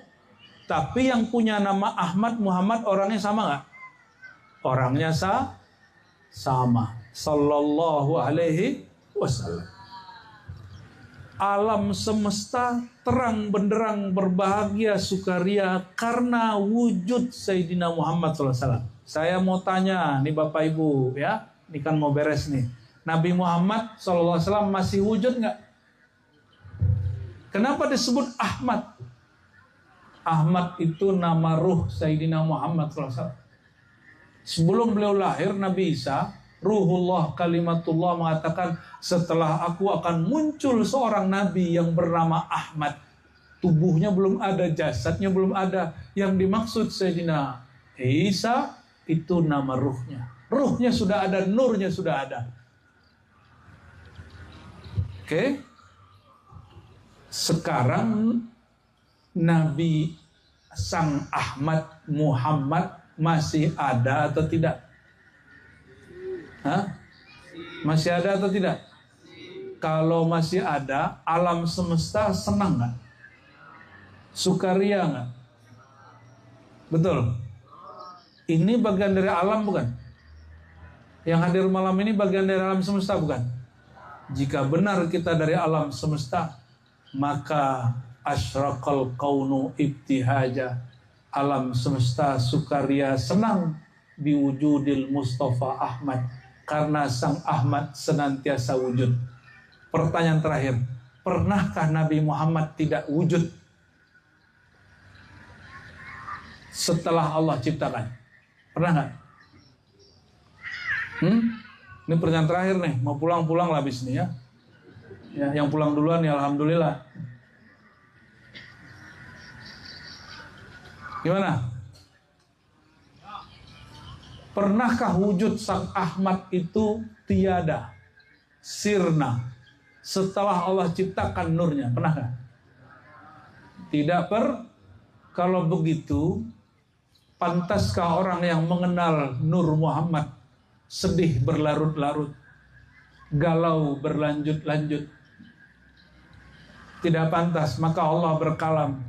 Tapi yang punya nama Ahmad Muhammad orangnya sama nggak? Orangnya sama. Sallallahu alaihi wasallam. Alam semesta terang benderang berbahagia sukaria karena wujud Sayyidina Muhammad SAW. Saya mau tanya nih Bapak Ibu ya, ini kan mau beres nih. Nabi Muhammad SAW masih wujud nggak? Kenapa disebut Ahmad? Ahmad itu nama ruh Sayyidina Muhammad SAW. Sebelum beliau lahir, Nabi Isa, Ruhullah Kalimatullah mengatakan, setelah aku akan muncul seorang Nabi yang bernama Ahmad. Tubuhnya belum ada, jasadnya belum ada. Yang dimaksud Sayyidina Isa itu nama ruhnya. Ruhnya sudah ada, nurnya sudah ada. Oke. Sekarang Nabi Sang Ahmad Muhammad masih ada atau tidak? Hah? Masih ada atau tidak? Kalau masih ada, alam semesta senang nggak? Sukaria nggak? Betul. Ini bagian dari alam bukan? Yang hadir malam ini bagian dari alam semesta bukan? Jika benar kita dari alam semesta, maka asyraqal kaunu ibtihaja, alam semesta sukaria senang biwujudil Mustafa Ahmad, karena Sang Ahmad senantiasa wujud. Pertanyaan terakhir, pernahkah Nabi Muhammad tidak wujud setelah Allah ciptakan? Pernah nggak? Ini pertanyaan terakhir nih, mau pulang-pulang lah habis ini ya. Ya, yang pulang duluan ya alhamdulillah. Gimana? Pernahkah wujud Sang Ahmad itu tiada, sirna, setelah Allah ciptakan nurnya? Pernahkah? Tidak Kalau begitu, pantaskah orang yang mengenal Nur Muhammad sedih berlarut-larut, galau berlanjut-lanjut? Tidak pantas. Maka Allah berkalam,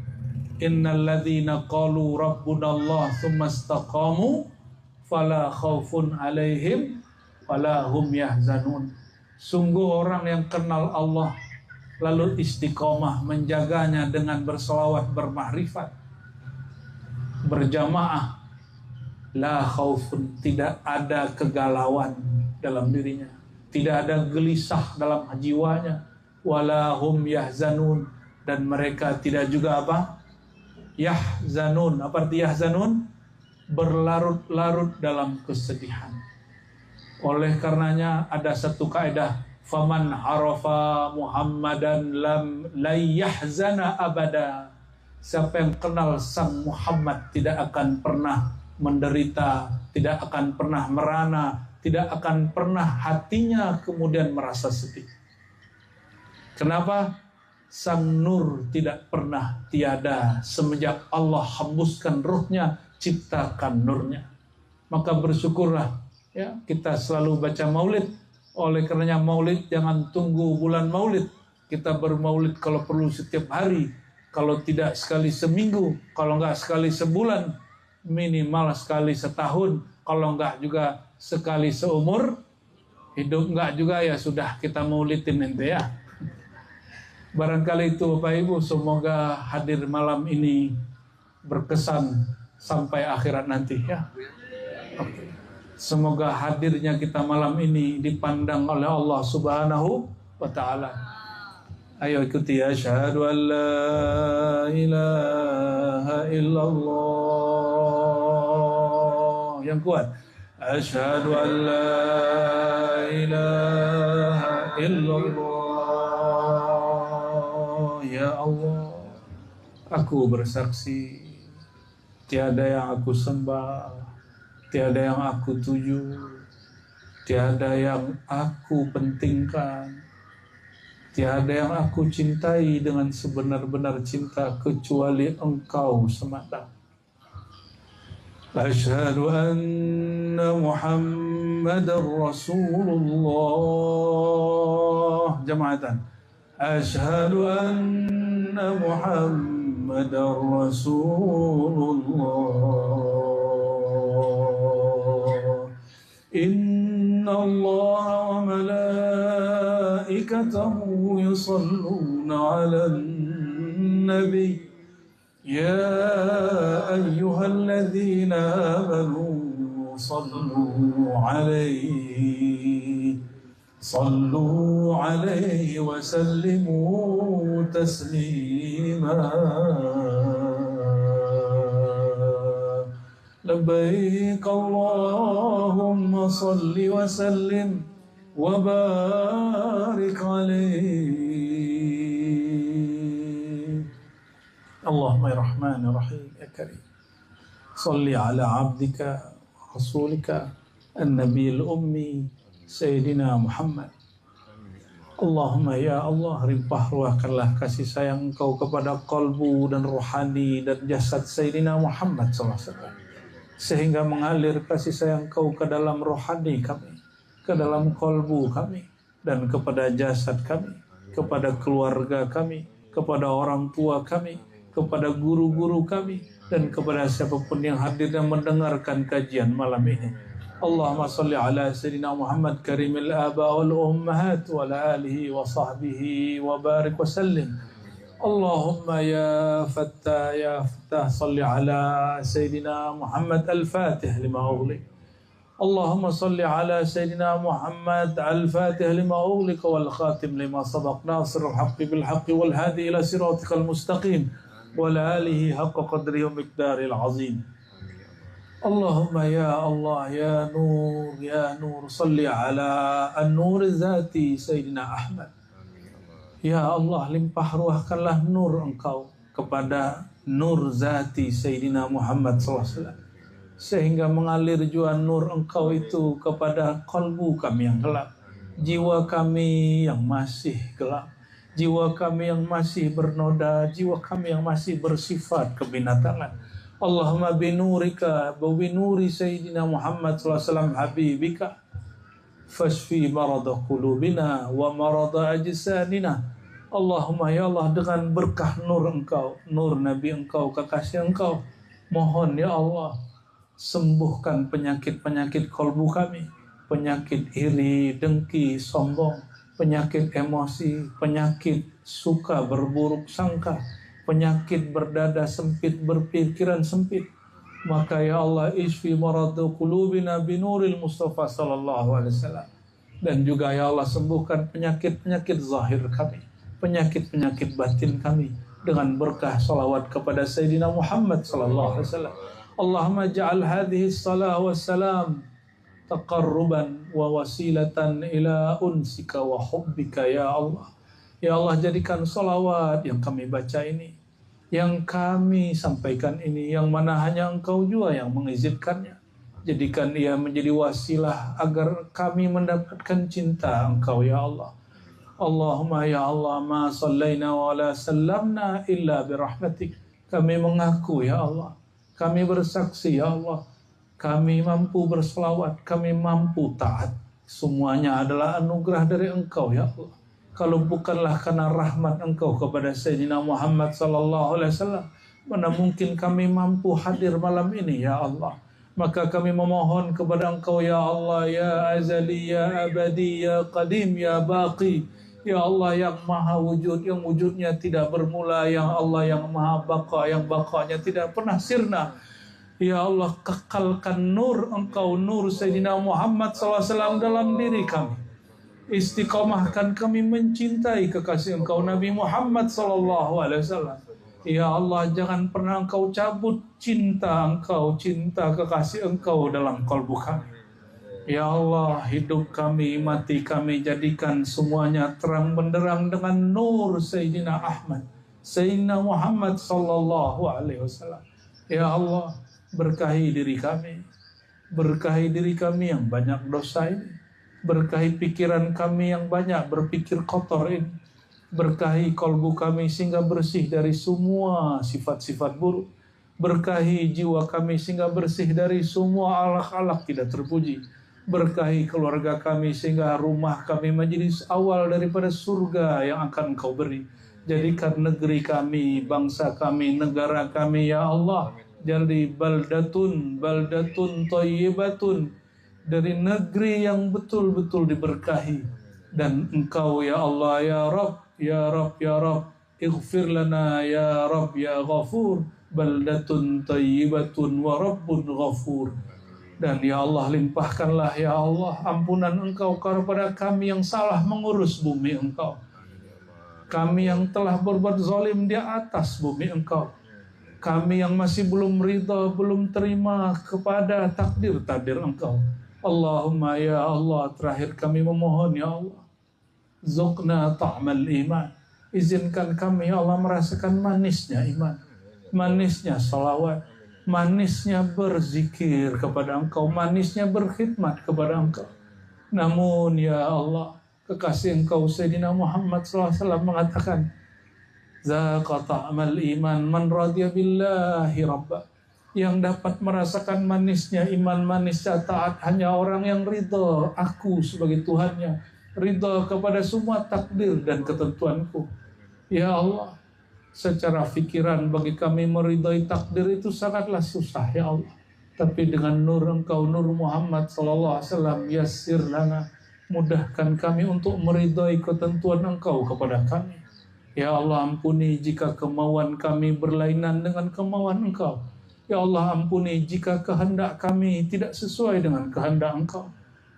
innal ladzina qalu rabbunallah tsumma istaqamu fala khaufun alaihim wala hum yahzanun. Sungguh orang yang kenal Allah lalu istiqomah menjaganya dengan berselawat, bermakrifat, berjamaah, la khaufun, tidak ada kegalauan dalam dirinya, tidak ada gelisah dalam jiwanya, wala hum yahzanun, dan mereka tidak juga apa? Yahzanun. Apa arti yahzanun? Berlarut-larut dalam kesedihan. Oleh karenanya ada satu kaidah, faman arafa Muhammadan lam yahzana abada. Siapa yang kenal Sang Muhammad tidak akan pernah menderita, tidak akan pernah merana, tidak akan pernah hatinya kemudian merasa sedih. Kenapa? Sang Nur tidak pernah tiada semenjak Allah hembuskan ruhnya, ciptakan nurnya. Maka bersyukurlah ya, kita selalu baca maulid. Oleh karenanya maulid jangan tunggu bulan maulid. Kita bermaulid kalau perlu setiap hari, kalau tidak sekali seminggu, kalau enggak sekali sebulan, minimal sekali setahun, kalau enggak juga sekali seumur hidup. Enggak juga ya sudah kita maulidin ente ya. Barangkali itu Bapak Ibu, semoga hadir malam ini berkesan sampai akhirat nanti ya. Semoga hadirnya kita malam ini dipandang oleh Allah Subhanahu wa Ta'ala. Ayo ikuti. Asyhadu an la ilaha illallah. Yang kuat. Asyhadu an la ilaha illallah. Ya Allah, aku bersaksi tiada yang aku sembah, tiada yang aku tuju, tiada yang aku pentingkan, tiada yang aku cintai dengan sebenar-benar cinta kecuali Engkau semata. Asyhadu anna Muhammadar Rasulullah. Jamaatan. Asyhadu anna Muhammadar Rasulullah. Inna Allah wa malaikatahu yusalluna 'alan nabi. Ya ayyuhalladzina amanu sallu 'alaihi wa sallimu taslima. Labbaik Allahumma salli wa sallim wa barik alaihi. Allahumma ya Rahman ya Rahim ya Karim. Salli ala abdika rasulika an-nabiyil ummi Sayyidina Muhammad. Allahumma ya Allah, limpah ruahkanlah kasih sayang Engkau kepada kalbu dan rohani dan jasad Sayyidina Muhammad SAW, sehingga mengalir kasih sayang Engkau ke dalam rohani kami, ke dalam kalbu kami, dan kepada jasad kami, kepada keluarga kami, kepada orang tua kami, kepada guru-guru kami, dan kepada siapapun yang hadir dan mendengarkan kajian malam ini. Allahumma salli ala Sayyidina Muhammad karimil aba wal ummahat wa ala alihi wa sahbihi wa barik wa sallim. Allahumma ya Fattah salli ala Sayyidina Muhammad al-Fatih lima ughliq. Allahumma salli ala Sayyidina Muhammad al-Fatih lima ughliq wal khatim lima sabaq nasirul haqqi bil haqqi wal hadi ila siratikal mustaqim wa ala alihi haqqa qadrihi wa miqdaril azim. Allahumma ya Allah ya Nur salli ala an-nur zati Sayyidina Ahmad. Ya Allah, limpah ruahkanlah nur Engkau kepada nur zati Sayyidina Muhammad SAW, sehingga mengalir jua nur Engkau itu kepada kalbu kami yang gelap, jiwa kami yang masih gelap, jiwa kami yang masih bernoda, jiwa kami yang masih bersifat kebinatangan. Allahumma binurika wa binuri Sayyidina Muhammad SAW habibika fashfi marada qulubina wa marada ajsanina. Allahumma ya Allah, dengan berkah nur Engkau, nur Nabi Engkau, kekasih Engkau, mohon ya Allah, sembuhkan penyakit-penyakit kalbu kami, penyakit iri, dengki, sombong, penyakit emosi, penyakit suka berburuk sangka, penyakit berdada sempit, berpikiran sempit. Maka ya Allah, isfi maradu qulubina binuril Mustafa sallallahu alaihi wasallam. Dan juga ya Allah, sembuhkan penyakit-penyakit zahir kami, penyakit-penyakit batin kami, dengan berkah salawat kepada Sayyidina Muhammad sallallahu alaihi wasallam. Allahumma ja'al hadhihi salah wa salam taqarruban wa wasilatan ila unsika wa hubbika ya Allah. Ya Allah, jadikan salawat yang kami baca ini, yang kami sampaikan ini, yang mana hanya Engkau jua yang mengizinkannya, jadikan ia menjadi wasilah agar kami mendapatkan cinta Engkau ya Allah. Allahumma ya Allah, ma sallaina wa la sallamna illa birahmatik. Kami mengaku ya Allah, kami bersaksi ya Allah, kami mampu berselawat, kami mampu taat, semuanya adalah anugerah dari Engkau ya Allah. Kalau bukanlah karena rahmat Engkau kepada Sayyidina Muhammad sallallahu alaihi wasallam, mana mungkin kami mampu hadir malam ini ya Allah. Maka kami memohon kepada Engkau ya Allah, ya azali, ya abadi, ya qadim, ya baqi, ya Allah yang maha wujud, yang wujudnya tidak bermula, yang Allah yang maha baqa, yang baqanya tidak pernah sirna. Ya Allah, kekalkan nur Engkau, nur Sayyidina Muhammad SAW dalam diri kami. Istiqamahkan kami mencintai kekasih Engkau Nabi Muhammad sallallahu alaihi wasallam. Ya Allah, jangan pernah Engkau cabut cinta Engkau, cinta kekasih Engkau dalam kalbu kami. Ya Allah, hidup kami, mati kami, jadikan semuanya terang benderang dengan nur Sayyidina Ahmad, Sayyidina Muhammad sallallahu alaihi wasallam. Ya Allah, berkahi diri kami yang banyak dosa ini. Berkahi pikiran kami yang banyak berpikir kotor ini. Berkahi kalbu kami sehingga bersih dari semua sifat-sifat buruk. Berkahi jiwa kami sehingga bersih dari semua akhlak-akhlak tidak terpuji. Berkahi keluarga kami sehingga rumah kami menjadi awal daripada surga yang akan Engkau beri. Jadikan negeri kami, bangsa kami, negara kami, ya Allah, jadi baldatun thayyibatun, dari negeri yang betul-betul diberkahi. Dan Engkau ya Allah, ya Rabb, ya Rabb, ya Rabb, ighfir lana ya Rabb, ya Ghafur, baldatun thayyibatun wa Rabbun Ghafur. Dan ya Allah, limpahkanlah ya Allah ampunan Engkau kepada kami yang salah mengurus bumi Engkau, kami yang telah berbuat zalim di atas bumi Engkau, kami yang masih belum ridha, belum terima kepada takdir-takdir Engkau. Allahumma ya Allah, terakhir kami memohon ya Allah, zuqna ta'mal iman, izinkan kami ya Allah merasakan manisnya iman, manisnya salawat, manisnya berzikir kepada Engkau, manisnya berkhidmat kepada Engkau. Namun ya Allah, kekasih Engkau Sayyidina Muhammad SAW mengatakan, zaqa ta'mal iman man radiya billahi rabba. Yang dapat merasakan manisnya iman, manisnya taat hanya orang yang ridha aku sebagai Tuhannya, ridha kepada semua takdir dan ketentuanku. Ya Allah, secara fikiran bagi kami meridai takdir itu sangatlah susah ya Allah. Tapi dengan nur Engkau, nur Muhammad sallallahu alaihi wasallam, yassir lana, mudahkan kami untuk meridai ketentuan Engkau kepada kami. Ya Allah, ampuni jika kemauan kami berlainan dengan kemauan Engkau. Ya Allah, ampuni jika kehendak kami tidak sesuai dengan kehendak Engkau.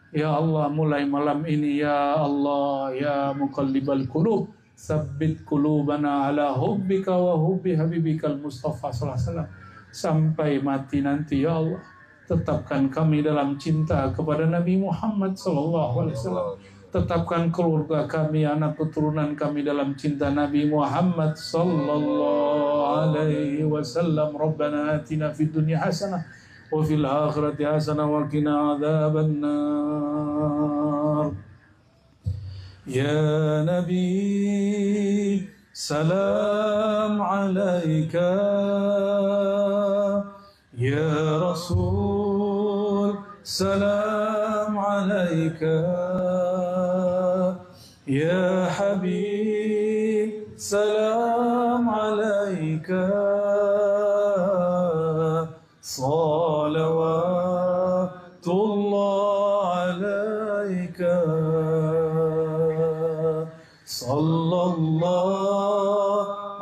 Ya Allah, mulai malam ini ya Allah, ya muqallibal qulub, sabbit qulubana ala hubbika wa hubbi habibikal Mustafa sallallahu alaihi wasallam. Sampai mati nanti ya Allah, tetapkan kami dalam cinta kepada Nabi Muhammad sallallahu alaihi wasallam. Tetapkan keluarga kami, anak keturunan kami dalam cinta Nabi Muhammad sallallahu alaihi wasallam. Rabbana atina fid dunya hasanah wa fil akhirati hasanah wa qina adzabannar. Ya Nabi, salam alaika. Ya Rasul, salam alaika. Ya Habib, salam alaika. Salawatullah alaika. Sallallahu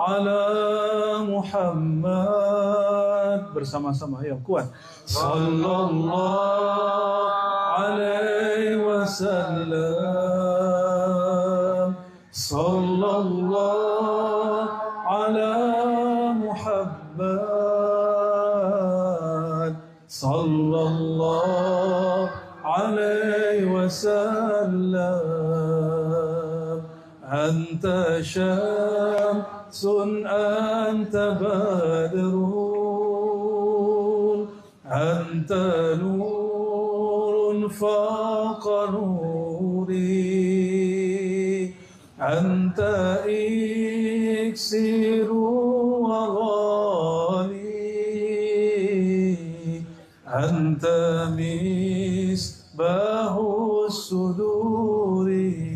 ala Muhammad. Bersama-sama yang kuat. Sallallahu alaihi wasallam. Sallallahu ala Muhammad. Sallallahu alaihi wasallam. Anta syamsun, anta badrun, anta nurun faqa nuri, anta iksiru wa ghali, anta misbahu suduri.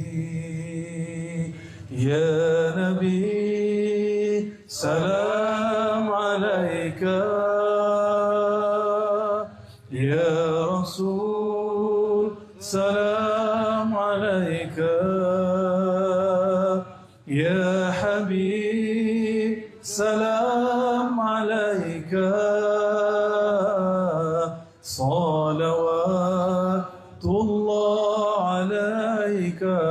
Ya Nabi, salam alaika. Ya Rasul, salam alaika. Ya Habib, salam alaika. Salawatullah alaika.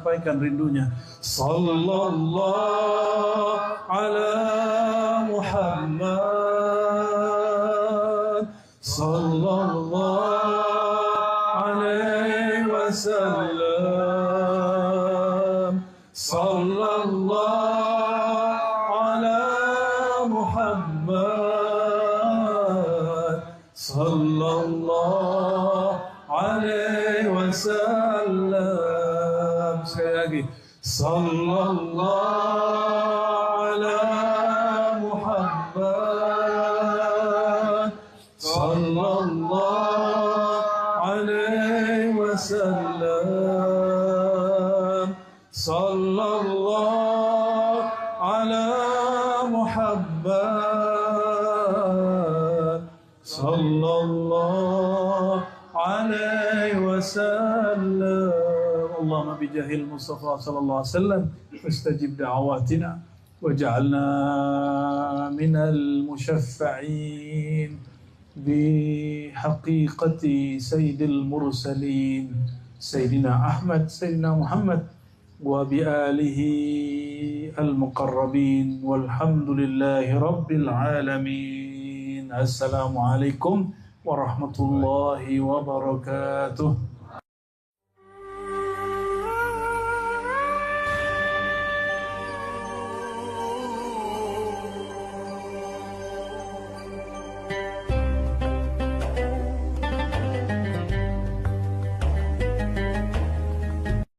sampaikan rindunya. Sallallahu ala Muhammad, sallallahu alaihi wasallam, sallallahu ala Muhammad, sallallahu alaihi wasallam. Sekali lagi, sallallahu ala Muhammad, sallallahu alaihi wasallam, sallallahu ala Muhammad, sallallahu alaihi wasallam. Allahumma bijahil Mustafa sallallahu alaihi wasallam fastajib da'awatina waj'alna minal musyaffa'in bihaqiqati sayyidil mursalin Sayyidina Ahmad, Sayyidina Muhammad wa bi alihi al-muqarrabin walhamdulillahi rabbil alamin. Assalamualaikum warahmatullahi wabarakatuh.